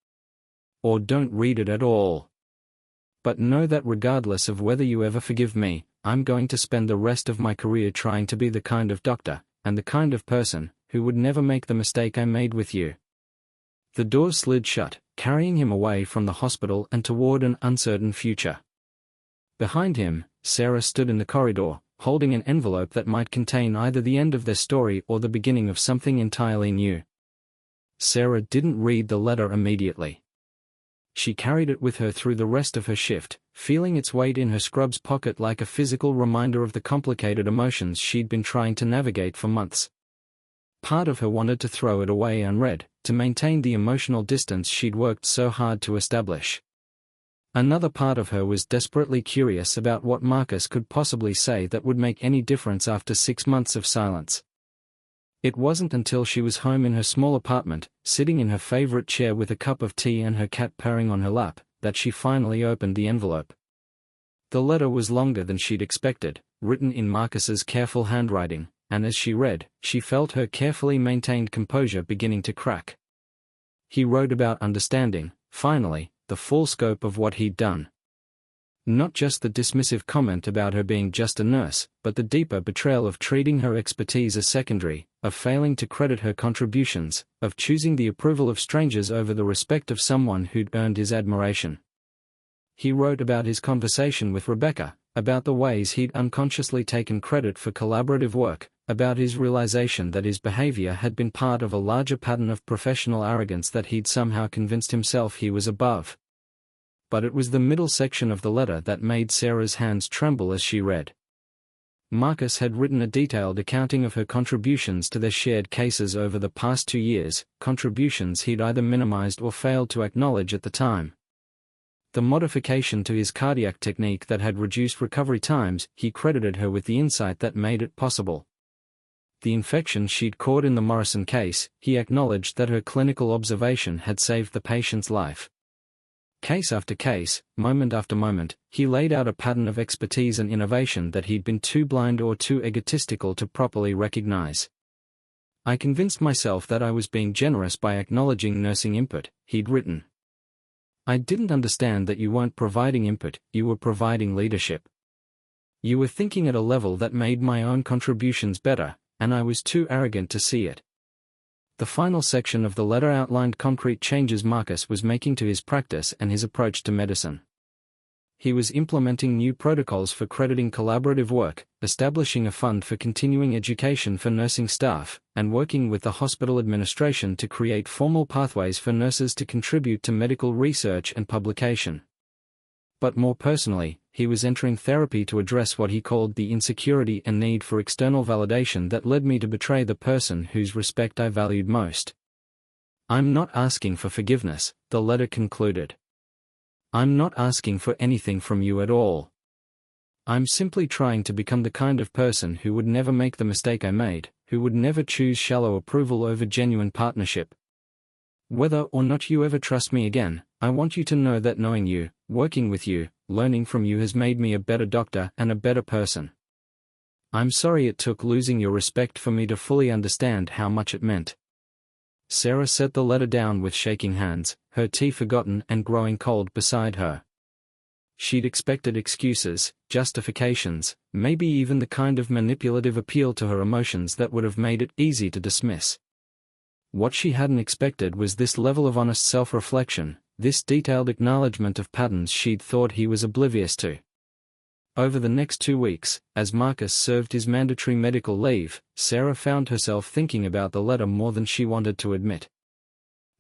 Or don't read it at all. But know that regardless of whether you ever forgive me, I'm going to spend the rest of my career trying to be the kind of doctor, and the kind of person, who would never make the mistake I made with you." The doors slid shut, carrying him away from the hospital and toward an uncertain future. Behind him, Sarah stood in the corridor, holding an envelope that might contain either the end of their story or the beginning of something entirely new. Sarah didn't read the letter immediately. She carried it with her through the rest of her shift, feeling its weight in her scrub's pocket like a physical reminder of the complicated emotions she'd been trying to navigate for months. Part of her wanted to throw it away unread, to maintain the emotional distance she'd worked so hard to establish. Another part of her was desperately curious about what Marcus could possibly say that would make any difference after 6 months of silence. It wasn't until she was home in her small apartment, sitting in her favorite chair with a cup of tea and her cat purring on her lap, that she finally opened the envelope. The letter was longer than she'd expected, written in Marcus's careful handwriting, and as she read, she felt her carefully maintained composure beginning to crack. He wrote about understanding, finally, the full scope of what he'd done. Not just the dismissive comment about her being just a nurse, but the deeper betrayal of treating her expertise as secondary, of failing to credit her contributions, of choosing the approval of strangers over the respect of someone who'd earned his admiration. He wrote about his conversation with Rebecca, about the ways he'd unconsciously taken credit for collaborative work, about his realization that his behavior had been part of a larger pattern of professional arrogance that he'd somehow convinced himself he was above. but it was the middle section of the letter that made Sarah's hands tremble as she read. Marcus had written a detailed accounting of her contributions to their shared cases over the past 2 years, contributions he'd either minimized or failed to acknowledge at the time. The modification to his cardiac technique that had reduced recovery times, he credited her with the insight that made it possible. The infection she'd caught in the Morrison case, he acknowledged that her clinical observation had saved the patient's life. Case after case, moment after moment, he laid out a pattern of expertise and innovation that he'd been too blind or too egotistical to properly recognize. I convinced myself that I was being generous by acknowledging nursing input, he'd written. I didn't understand that you weren't providing input, you were providing leadership. You were thinking at a level that made my own contributions better, and I was too arrogant to see it. The final section of the letter outlined concrete changes Marcus was making to his practice and his approach to medicine. He was implementing new protocols for crediting collaborative work, establishing a fund for continuing education for nursing staff, and working with the hospital administration to create formal pathways for nurses to contribute to medical research and publication. But more personally, he was entering therapy to address what he called the insecurity and need for external validation that led me to betray the person whose respect I valued most. I'm not asking for forgiveness, the letter concluded. I'm not asking for anything from you at all. I'm simply trying to become the kind of person who would never make the mistake I made, who would never choose shallow approval over genuine partnership. Whether or not you ever trust me again, I want you to know that knowing you, working with you, learning from you has made me a better doctor and a better person. I'm sorry it took losing your respect for me to fully understand how much it meant. Sarah set the letter down with shaking hands, her tea forgotten and growing cold beside her. She'd expected excuses, justifications, maybe even the kind of manipulative appeal to her emotions that would have made it easy to dismiss. What she hadn't expected was this level of honest self-reflection, this detailed acknowledgement of patterns she'd thought he was oblivious to. Over the next 2 weeks, as Marcus served his mandatory medical leave, Sarah found herself thinking about the letter more than she wanted to admit.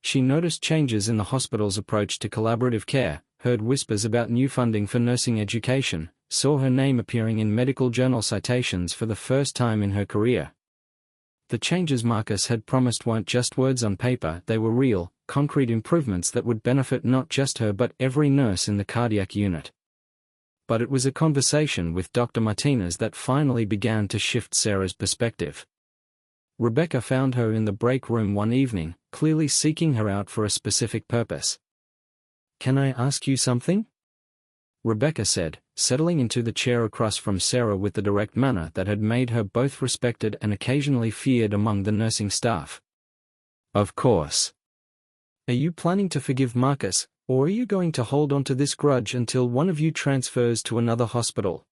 She noticed changes in the hospital's approach to collaborative care, heard whispers about new funding for nursing education, saw her name appearing in medical journal citations for the first time in her career. The changes Marcus had promised weren't just words on paper, they were real, concrete improvements that would benefit not just her but every nurse in the cardiac unit. But it was a conversation with Dr. Martinez that finally began to shift Sarah's perspective. Rebecca found her in the break room one evening, clearly seeking her out for a specific purpose. "Can I ask you something?" Rebecca said, settling into the chair across from Sarah with the direct manner that had made her both respected and occasionally feared among the nursing staff. "Of course. Are you planning to forgive Marcus, or are you going to hold on to this grudge until one of you transfers to another hospital?"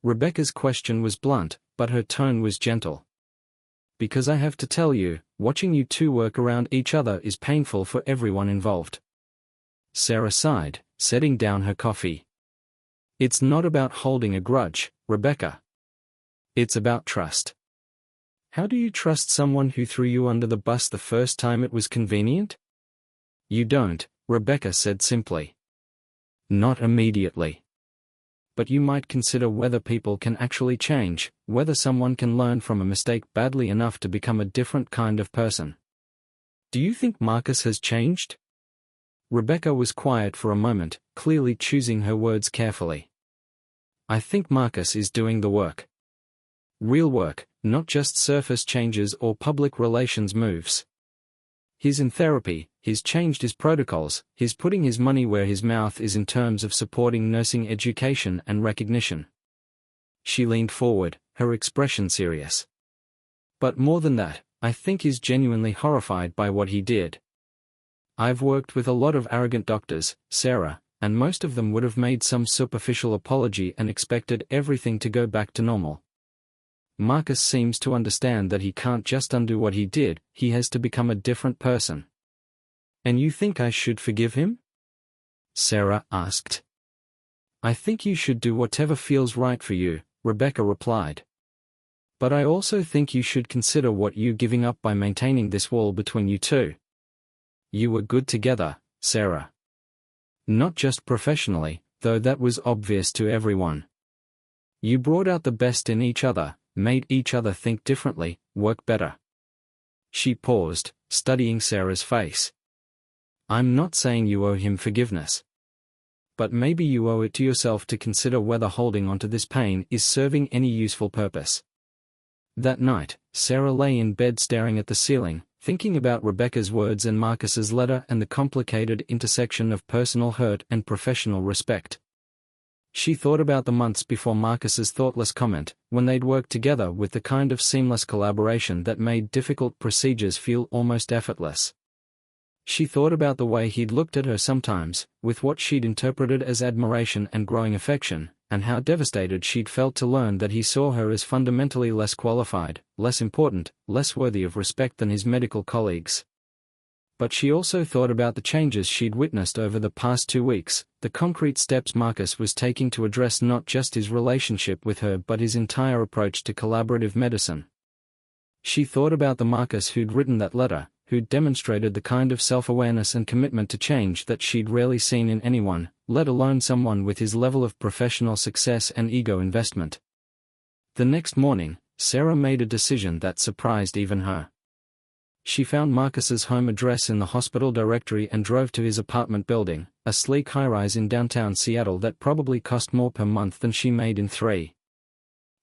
Rebecca's question was blunt, but her tone was gentle. "Because I have to tell you, watching you two work around each other is painful for everyone involved." Sarah sighed, setting down her coffee. "It's not about holding a grudge, Rebecca. It's about trust. How do you trust someone who threw you under the bus the first time it was convenient?" "You don't," Rebecca said simply. "Not immediately. But you might consider whether people can actually change, whether someone can learn from a mistake badly enough to become a different kind of person. Do you think Marcus has changed?" Rebecca was quiet for a moment, clearly choosing her words carefully. "I think Marcus is doing the work. Real work, not just surface changes or public relations moves. He's in therapy, he's changed his protocols, he's putting his money where his mouth is in terms of supporting nursing education and recognition." She leaned forward, her expression serious. "But more than that, I think he's genuinely horrified by what he did. I've worked with a lot of arrogant doctors, Sarah, and most of them would have made some superficial apology and expected everything to go back to normal. Marcus seems to understand that he can't just undo what he did, he has to become a different person." "And you think I should forgive him?" Sarah asked. "I think you should do whatever feels right for you," Rebecca replied. "But I also think you should consider what you're giving up by maintaining this wall between you two. You were good together, Sarah. Not just professionally, though that was obvious to everyone. You brought out the best in each other, made each other think differently, work better. She paused, studying Sarah's face. I'm not saying you owe him forgiveness. But maybe you owe it to yourself to consider whether holding onto this pain is serving any useful purpose. That night, Sarah lay in bed staring at the ceiling, thinking about Rebecca's words and Marcus's letter and the complicated intersection of personal hurt and professional respect. She thought about the months before Marcus's thoughtless comment, when they'd worked together with the kind of seamless collaboration that made difficult procedures feel almost effortless. She thought about the way he'd looked at her sometimes, with what she'd interpreted as admiration and growing affection, and how devastated she'd felt to learn that he saw her as fundamentally less qualified, less important, less worthy of respect than his medical colleagues. But she also thought about the changes she'd witnessed over the past 2 weeks, the concrete steps Marcus was taking to address not just his relationship with her but his entire approach to collaborative medicine. She thought about the Marcus who'd written that letter, who'd demonstrated the kind of self-awareness and commitment to change that she'd rarely seen in anyone, let alone someone with his level of professional success and ego investment. The next morning, Sarah made a decision that surprised even her. She found Marcus's home address in the hospital directory and drove to his apartment building, a sleek high-rise in downtown Seattle that probably cost more per month than she made in 3.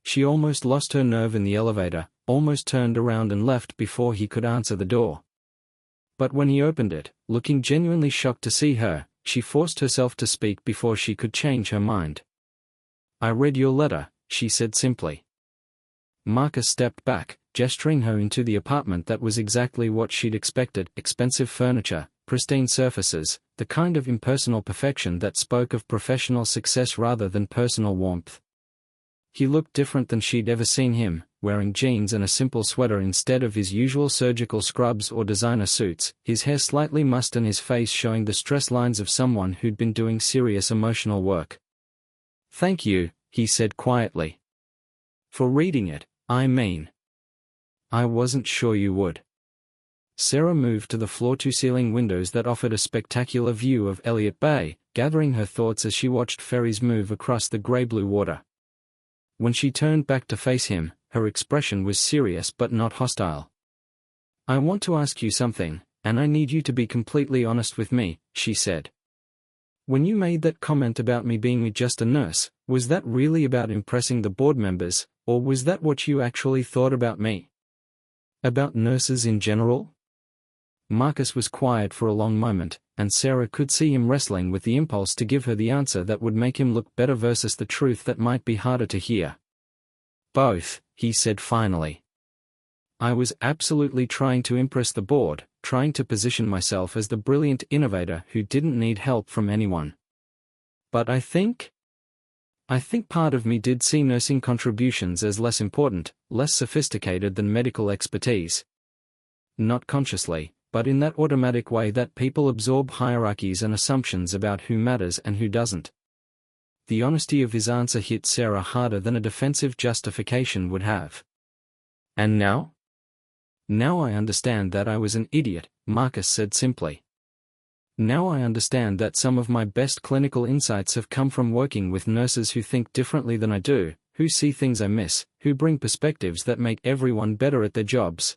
She almost lost her nerve in the elevator, almost turned around and left before he could answer the door. But when he opened it, looking genuinely shocked to see her, she forced herself to speak before she could change her mind. "I read your letter," she said simply. Marcus stepped back, gesturing her into the apartment that was exactly what she'd expected: expensive furniture, pristine surfaces, the kind of impersonal perfection that spoke of professional success rather than personal warmth. He looked different than she'd ever seen him, wearing jeans and a simple sweater instead of his usual surgical scrubs or designer suits, his hair slightly mussed and his face showing the stress lines of someone who'd been doing serious emotional work. "Thank you," he said quietly. "For reading it, I mean. I wasn't sure you would." Sarah moved to the floor-to-ceiling windows that offered a spectacular view of Elliott Bay, gathering her thoughts as she watched ferries move across the grey-blue water. When she turned back to face him, her expression was serious but not hostile. "I want to ask you something, and I need you to be completely honest with me," she said. "When you made that comment about me being just a nurse, was that really about impressing the board members, or was that what you actually thought about me? About nurses in general?" Marcus was quiet for a long moment, and Sarah could see him wrestling with the impulse to give her the answer that would make him look better versus the truth that might be harder to hear. "Both," he said finally. "I was absolutely trying to impress the board, trying to position myself as the brilliant innovator who didn't need help from anyone. But I think part of me did see nursing contributions as less important, less sophisticated than medical expertise. Not consciously, but in that automatic way that people absorb hierarchies and assumptions about who matters and who doesn't." The honesty of his answer hit Sarah harder than a defensive justification would have. "And now?" "Now I understand that I was an idiot," Marcus said simply. "Now I understand that some of my best clinical insights have come from working with nurses who think differently than I do, who see things I miss, who bring perspectives that make everyone better at their jobs.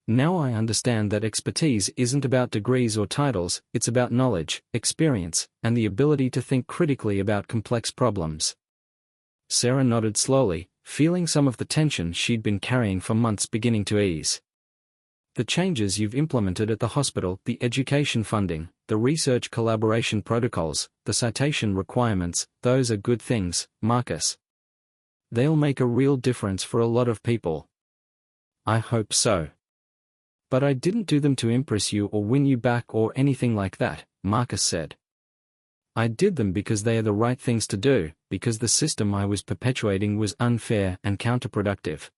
Now I understand that expertise isn't about degrees or titles, it's about knowledge, experience, and the ability to think critically about complex problems." Sarah nodded slowly, feeling some of the tension she'd been carrying for months beginning to ease. "The changes you've implemented at the hospital, the education funding, the research collaboration protocols, the citation requirements, those are good things, Marcus. They'll make a real difference for a lot of people." "I hope so. But I didn't do them to impress you or win you back or anything like that," Marcus said. "I did them because they are the right things to do, because the system I was perpetuating was unfair and counterproductive."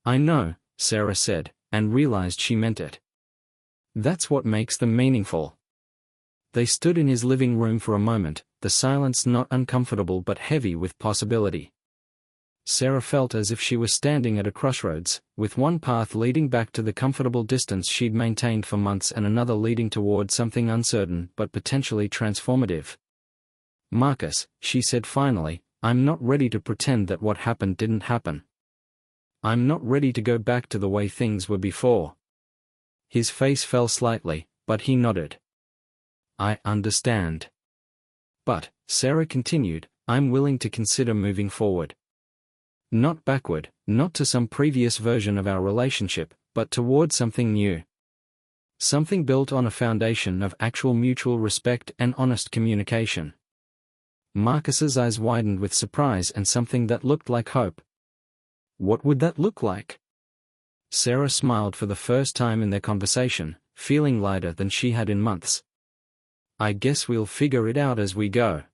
"I know," Sarah said, and realized she meant it. "That's what makes them meaningful." They stood in his living room for a moment, the silence not uncomfortable but heavy with possibility. Sarah felt as if she was standing at a crossroads, with one path leading back to the comfortable distance she'd maintained for months and another leading toward something uncertain but potentially transformative. "Marcus," she said finally, "I'm not ready to pretend that what happened didn't happen. I'm not ready to go back to the way things were before." His face fell slightly, but he nodded. "I understand. But," Sarah continued, "I'm willing to consider moving forward. Not backward, not to some previous version of our relationship, but toward something new. Something built on a foundation of actual mutual respect and honest communication." Marcus's eyes widened with surprise and something that looked like hope. "What would that look like?" Sarah smiled for the first time in their conversation, feeling lighter than she had in months. "I guess we'll figure it out as we go.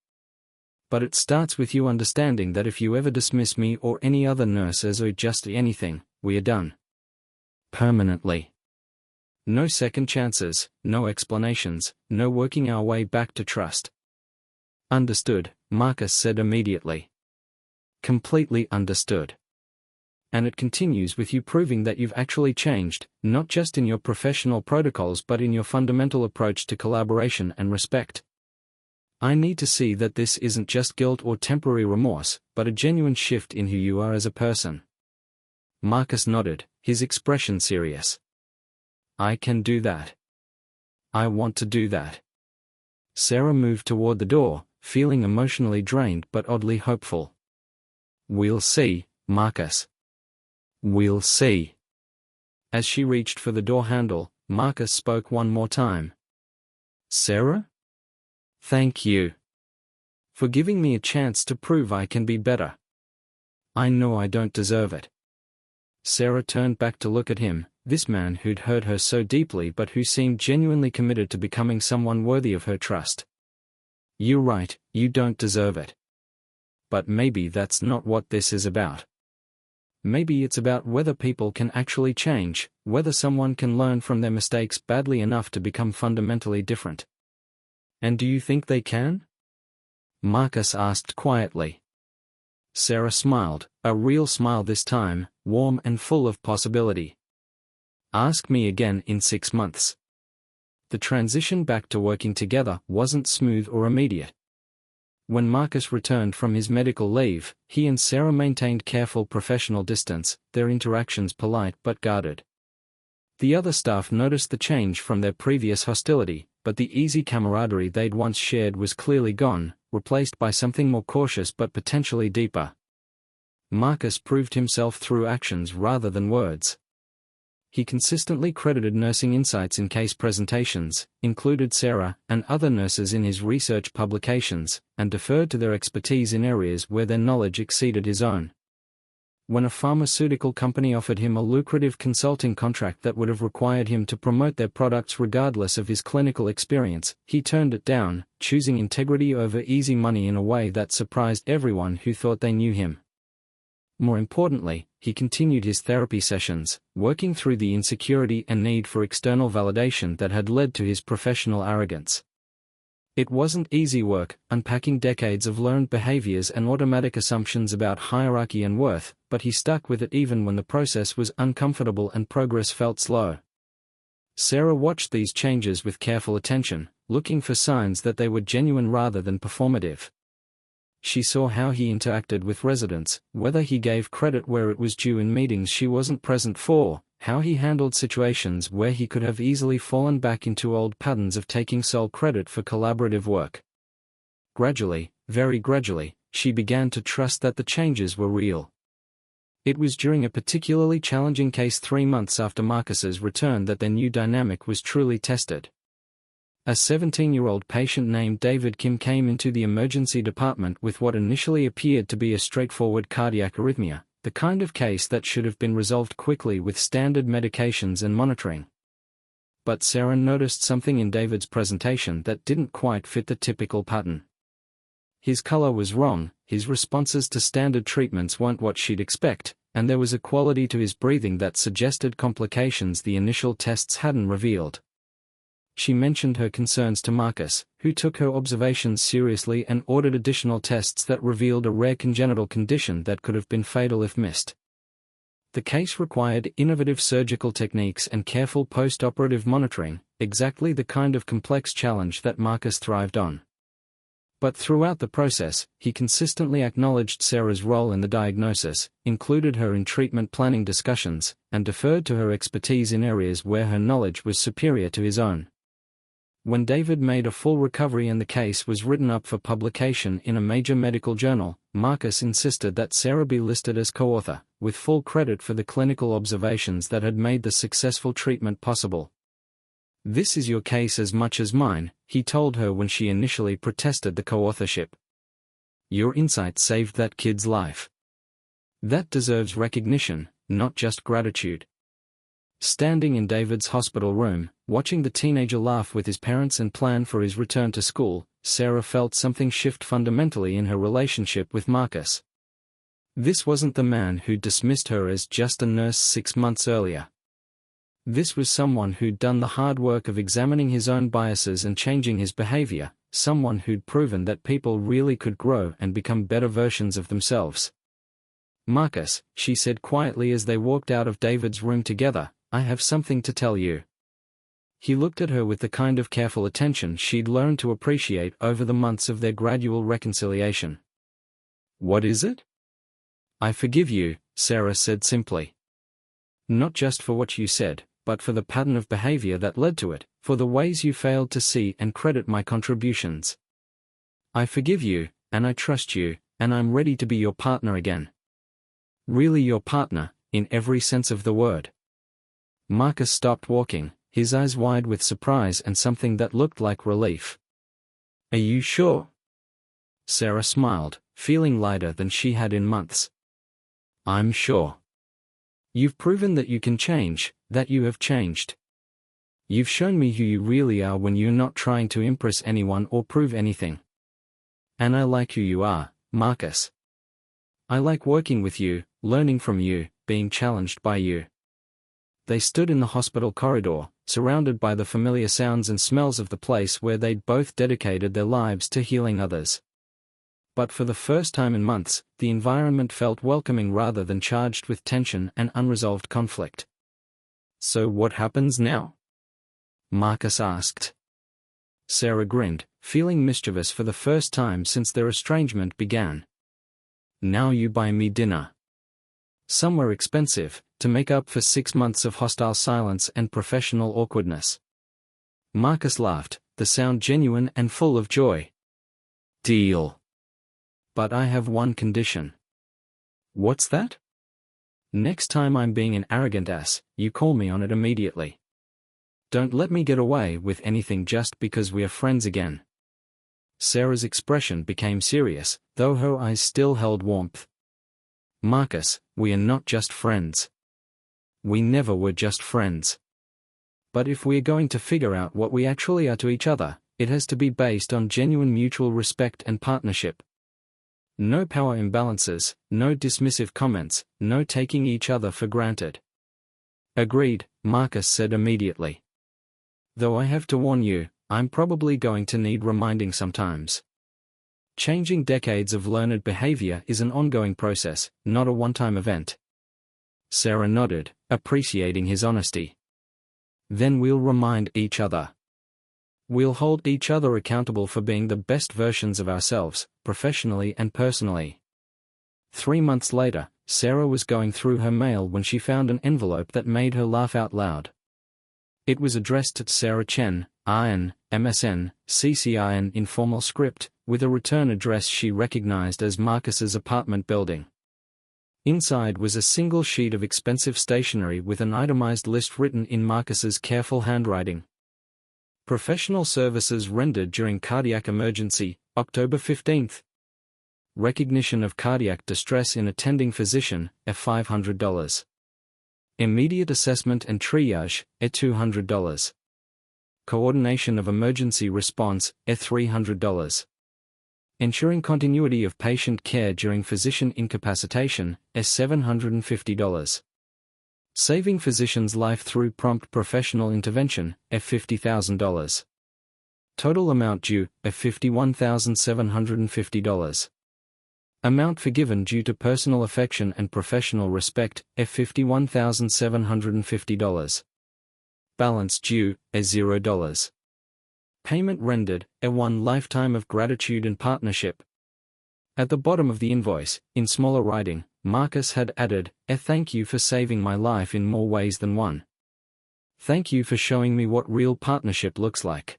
But it starts with you understanding that if you ever dismiss me or any other nurse as or just anything, we are done. Permanently. No second chances, no explanations, no working our way back to trust." "Understood," Marcus said immediately. "Completely understood. And it continues with you proving that you've actually changed, not just in your professional protocols but in your fundamental approach to collaboration and respect. I need to see that this isn't just guilt or temporary remorse, but a genuine shift in who you are as a person." Marcus nodded, his expression serious. "I can do that. I want to do that." Sarah moved toward the door, feeling emotionally drained but oddly hopeful. "We'll see, Marcus. We'll see." As she reached for the door handle, Marcus spoke one more time. "Sarah? Thank you. For giving me a chance to prove I can be better. I know I don't deserve it." Sarah turned back to look at him, this man who'd hurt her so deeply but who seemed genuinely committed to becoming someone worthy of her trust. "You're right, you don't deserve it. But maybe that's not what this is about. Maybe it's about whether people can actually change, whether someone can learn from their mistakes badly enough to become fundamentally different." "And do you think they can?" Marcus asked quietly. Sarah smiled, a real smile this time, warm and full of possibility. "Ask me again in 6 months." The transition back to working together wasn't smooth or immediate. When Marcus returned from his medical leave, he and Sarah maintained careful professional distance, their interactions polite but guarded. The other staff noticed the change from their previous hostility, but the easy camaraderie they'd once shared was clearly gone, replaced by something more cautious but potentially deeper. Marcus proved himself through actions rather than words. He consistently credited nursing insights in case presentations, included Sarah and other nurses in his research publications, and deferred to their expertise in areas where their knowledge exceeded his own. When a pharmaceutical company offered him a lucrative consulting contract that would have required him to promote their products regardless of his clinical experience, he turned it down, choosing integrity over easy money in a way that surprised everyone who thought they knew him. More importantly, he continued his therapy sessions, working through the insecurity and need for external validation that had led to his professional arrogance. It wasn't easy work, unpacking decades of learned behaviors and automatic assumptions about hierarchy and worth, but he stuck with it even when the process was uncomfortable and progress felt slow. Sarah watched these changes with careful attention, looking for signs that they were genuine rather than performative. She saw how he interacted with residents, whether he gave credit where it was due in meetings she wasn't present for, how he handled situations where he could have easily fallen back into old patterns of taking sole credit for collaborative work. Gradually, very gradually, she began to trust that the changes were real. It was during a particularly challenging case 3 months after Marcus's return that their new dynamic was truly tested. A 17-year-old patient named David Kim came into the emergency department with what initially appeared to be a straightforward cardiac arrhythmia, the kind of case that should have been resolved quickly with standard medications and monitoring. But Sarah noticed something in David's presentation that didn't quite fit the typical pattern. His color was wrong, his responses to standard treatments weren't what she'd expect, and there was a quality to his breathing that suggested complications the initial tests hadn't revealed. She mentioned her concerns to Marcus, who took her observations seriously and ordered additional tests that revealed a rare congenital condition that could have been fatal if missed. The case required innovative surgical techniques and careful post-operative monitoring, exactly the kind of complex challenge that Marcus thrived on. But throughout the process, he consistently acknowledged Sarah's role in the diagnosis, included her in treatment planning discussions, and deferred to her expertise in areas where her knowledge was superior to his own. When David made a full recovery and the case was written up for publication in a major medical journal, Marcus insisted that Sarah be listed as co-author, with full credit for the clinical observations that had made the successful treatment possible. "This is your case as much as mine," he told her when she initially protested the co-authorship. "Your insight saved that kid's life. That deserves recognition, not just gratitude." Standing in David's hospital room, watching the teenager laugh with his parents and plan for his return to school, Sarah felt something shift fundamentally in her relationship with Marcus. This wasn't the man who dismissed her as just a nurse 6 months earlier. This was someone who'd done the hard work of examining his own biases and changing his behavior, someone who'd proven that people really could grow and become better versions of themselves. "Marcus," she said quietly as they walked out of David's room together, "I have something to tell you." He looked at her with the kind of careful attention she'd learned to appreciate over the months of their gradual reconciliation. "What is it?" "I forgive you," Sarah said simply. "Not just for what you said, but for the pattern of behavior that led to it, for the ways you failed to see and credit my contributions. I forgive you, and I trust you, and I'm ready to be your partner again. Really your partner, in every sense of the word." Marcus stopped walking, his eyes wide with surprise and something that looked like relief. "Are you sure?" Sarah smiled, feeling lighter than she had in months. "I'm sure. You've proven that you can change, that you have changed. You've shown me who you really are when you're not trying to impress anyone or prove anything. And I like who you are, Marcus. I like working with you, learning from you, being challenged by you." They stood in the hospital corridor, surrounded by the familiar sounds and smells of the place where they'd both dedicated their lives to healing others. But for the first time in months, the environment felt welcoming rather than charged with tension and unresolved conflict. "So what happens now?" Marcus asked. Sarah grinned, feeling mischievous for the first time since their estrangement began. "Now you buy me dinner. Somewhere expensive, to make up for 6 months of hostile silence and professional awkwardness." Marcus laughed, the sound genuine and full of joy. "Deal. But I have one condition." "What's that?" "Next time I'm being an arrogant ass, you call me on it immediately. Don't let me get away with anything just because we are friends again." Sarah's expression became serious, though her eyes still held warmth. "Marcus, we are not just friends. We never were just friends. But if we are going to figure out what we actually are to each other, it has to be based on genuine mutual respect and partnership. No power imbalances, no dismissive comments, no taking each other for granted." "Agreed," Marcus said immediately. "Though I have to warn you, I'm probably going to need reminding sometimes. Changing decades of learned behavior is an ongoing process, not a one-time event." Sarah nodded, appreciating his honesty. "Then we'll remind each other. We'll hold each other accountable for being the best versions of ourselves, professionally and personally." 3 months later, Sarah was going through her mail when she found an envelope that made her laugh out loud. It was addressed to Sarah Chen, RN, MSN, CCIN in formal script, with a return address she recognized as Marcus's apartment building. Inside was a single sheet of expensive stationery with an itemized list written in Marcus's careful handwriting. "Professional services rendered during cardiac emergency, October 15th. Recognition of cardiac distress in attending physician, $500. Immediate assessment and triage, $200. Coordination of emergency response, $300. Ensuring continuity of patient care during physician incapacitation, $750. Saving physician's life through prompt professional intervention, $50,000. Total amount due, $51,750. Amount forgiven due to personal affection and professional respect, $51,750. Balance due, $0. Payment rendered, one lifetime of gratitude and partnership. At the bottom of the invoice, in smaller writing, Marcus had added, thank you for saving my life in more ways than one. Thank you for showing me what real partnership looks like.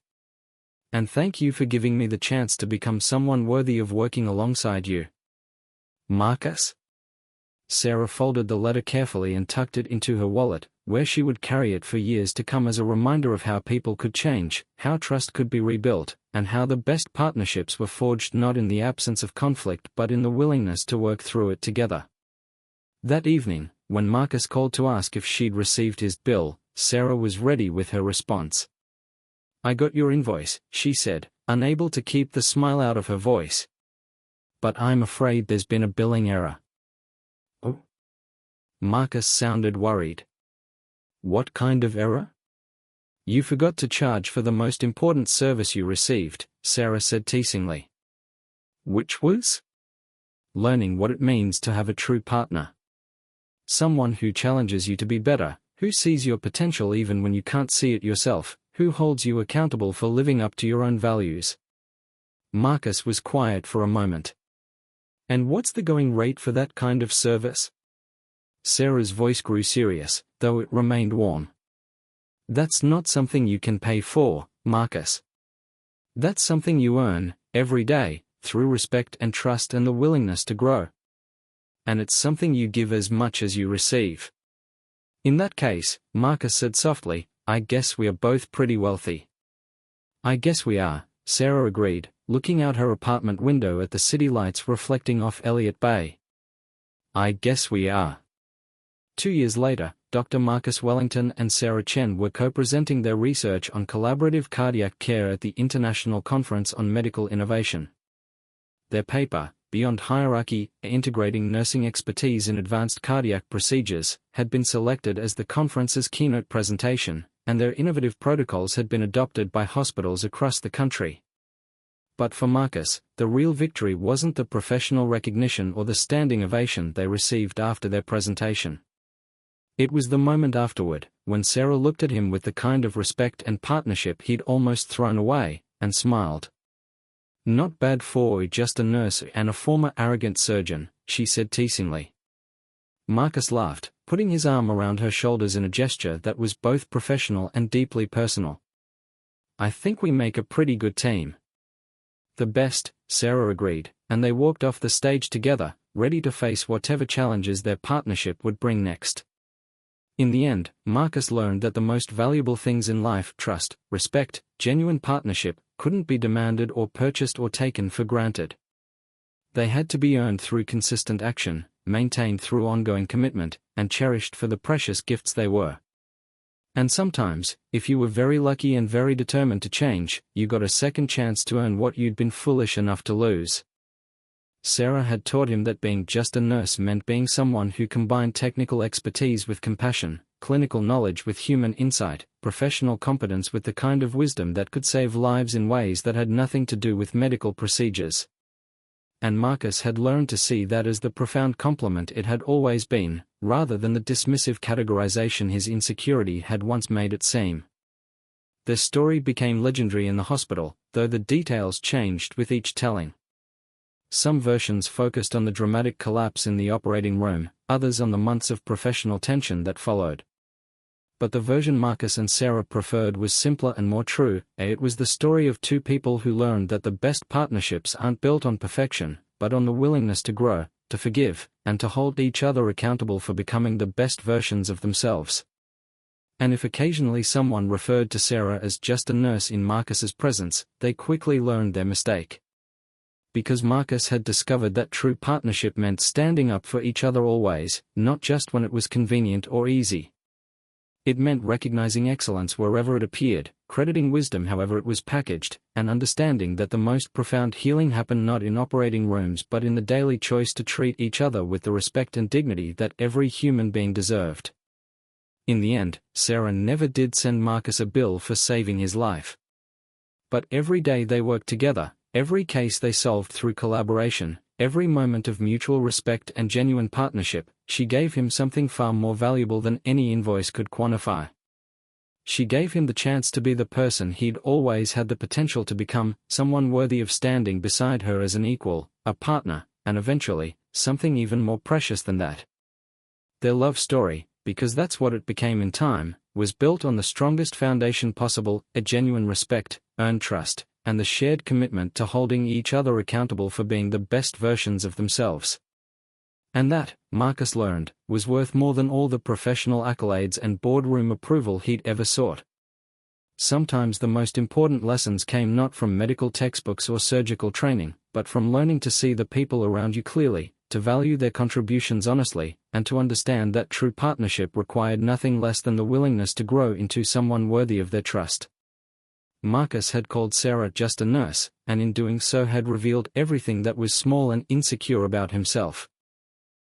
And thank you for giving me the chance to become someone worthy of working alongside you. Marcus? Sarah folded the letter carefully and tucked it into her wallet, where she would carry it for years to come as a reminder of how people could change, how trust could be rebuilt, and how the best partnerships were forged not in the absence of conflict but in the willingness to work through it together. That evening, when Marcus called to ask if she'd received his bill, Sarah was ready with her response. I got your invoice, she said, unable to keep the smile out of her voice. But I'm afraid there's been a billing error. Oh? Marcus sounded worried. What kind of error? You forgot to charge for the most important service you received, Sarah said teasingly. Which was? Learning what it means to have a true partner. Someone who challenges you to be better, who sees your potential even when you can't see it yourself, who holds you accountable for living up to your own values. Marcus was quiet for a moment. And what's the going rate for that kind of service? Sarah's voice grew serious, though it remained warm. That's not something you can pay for, Marcus. That's something you earn, every day, through respect and trust and the willingness to grow. And it's something you give as much as you receive. In that case, Marcus said softly, I guess we are both pretty wealthy. I guess we are, Sarah agreed, looking out her apartment window at the city lights reflecting off Elliott Bay. I guess we are. 2 years later, Dr. Marcus Wellington and Sarah Chen were co-presenting their research on collaborative cardiac care at the International Conference on Medical Innovation. Their paper, Beyond Hierarchy, Integrating Nursing Expertise in Advanced Cardiac Procedures, had been selected as the conference's keynote presentation, and their innovative protocols had been adopted by hospitals across the country. But for Marcus, the real victory wasn't the professional recognition or the standing ovation they received after their presentation. It was the moment afterward, when Sarah looked at him with the kind of respect and partnership he'd almost thrown away, and smiled. Not bad for just a nurse and a former arrogant surgeon, she said teasingly. Marcus laughed, putting his arm around her shoulders in a gesture that was both professional and deeply personal. I think we make a pretty good team. The best, Sarah agreed, and they walked off the stage together, ready to face whatever challenges their partnership would bring next. In the end, Marcus learned that the most valuable things in life, trust, respect, genuine partnership, couldn't be demanded or purchased or taken for granted. They had to be earned through consistent action, maintained through ongoing commitment, and cherished for the precious gifts they were. And sometimes, if you were very lucky and very determined to change, you got a second chance to earn what you'd been foolish enough to lose. Sarah had taught him that being just a nurse meant being someone who combined technical expertise with compassion, clinical knowledge with human insight, professional competence with the kind of wisdom that could save lives in ways that had nothing to do with medical procedures. And Marcus had learned to see that as the profound compliment it had always been, rather than the dismissive categorization his insecurity had once made it seem. Their story became legendary in the hospital, though the details changed with each telling. Some versions focused on the dramatic collapse in the operating room, others on the months of professional tension that followed. But the version Marcus and Sarah preferred was simpler and more true. It was the story of two people who learned that the best partnerships aren't built on perfection, but on the willingness to grow, to forgive, and to hold each other accountable for becoming the best versions of themselves. And if occasionally someone referred to Sarah as just a nurse in Marcus's presence, they quickly learned their mistake. Because Marcus had discovered that true partnership meant standing up for each other always, not just when it was convenient or easy. It meant recognizing excellence wherever it appeared, crediting wisdom however it was packaged, and understanding that the most profound healing happened not in operating rooms but in the daily choice to treat each other with the respect and dignity that every human being deserved. In the end, Sarah never did send Marcus a bill for saving his life. But every day they worked together, every case they solved through collaboration, every moment of mutual respect and genuine partnership, she gave him something far more valuable than any invoice could quantify. She gave him the chance to be the person he'd always had the potential to become, someone worthy of standing beside her as an equal, a partner, and eventually, something even more precious than that. Their love story, because that's what it became in time, was built on the strongest foundation possible, a genuine respect, earned trust, and the shared commitment to holding each other accountable for being the best versions of themselves. And that, Marcus learned, was worth more than all the professional accolades and boardroom approval he'd ever sought. Sometimes the most important lessons came not from medical textbooks or surgical training, but from learning to see the people around you clearly, to value their contributions honestly, and to understand that true partnership required nothing less than the willingness to grow into someone worthy of their trust. Marcus had called Sarah just a nurse, and in doing so had revealed everything that was small and insecure about himself.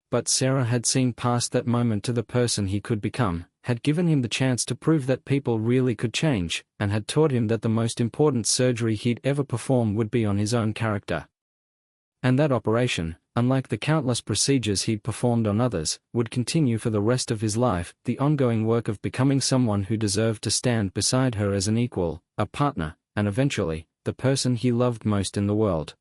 But Sarah had seen past that moment to the person he could become, had given him the chance to prove that people really could change, and had taught him that the most important surgery he'd ever perform would be on his own character. And that operation, unlike the countless procedures he'd performed on others, would continue for the rest of his life, the ongoing work of becoming someone who deserved to stand beside her as an equal, a partner, and eventually, the person he loved most in the world.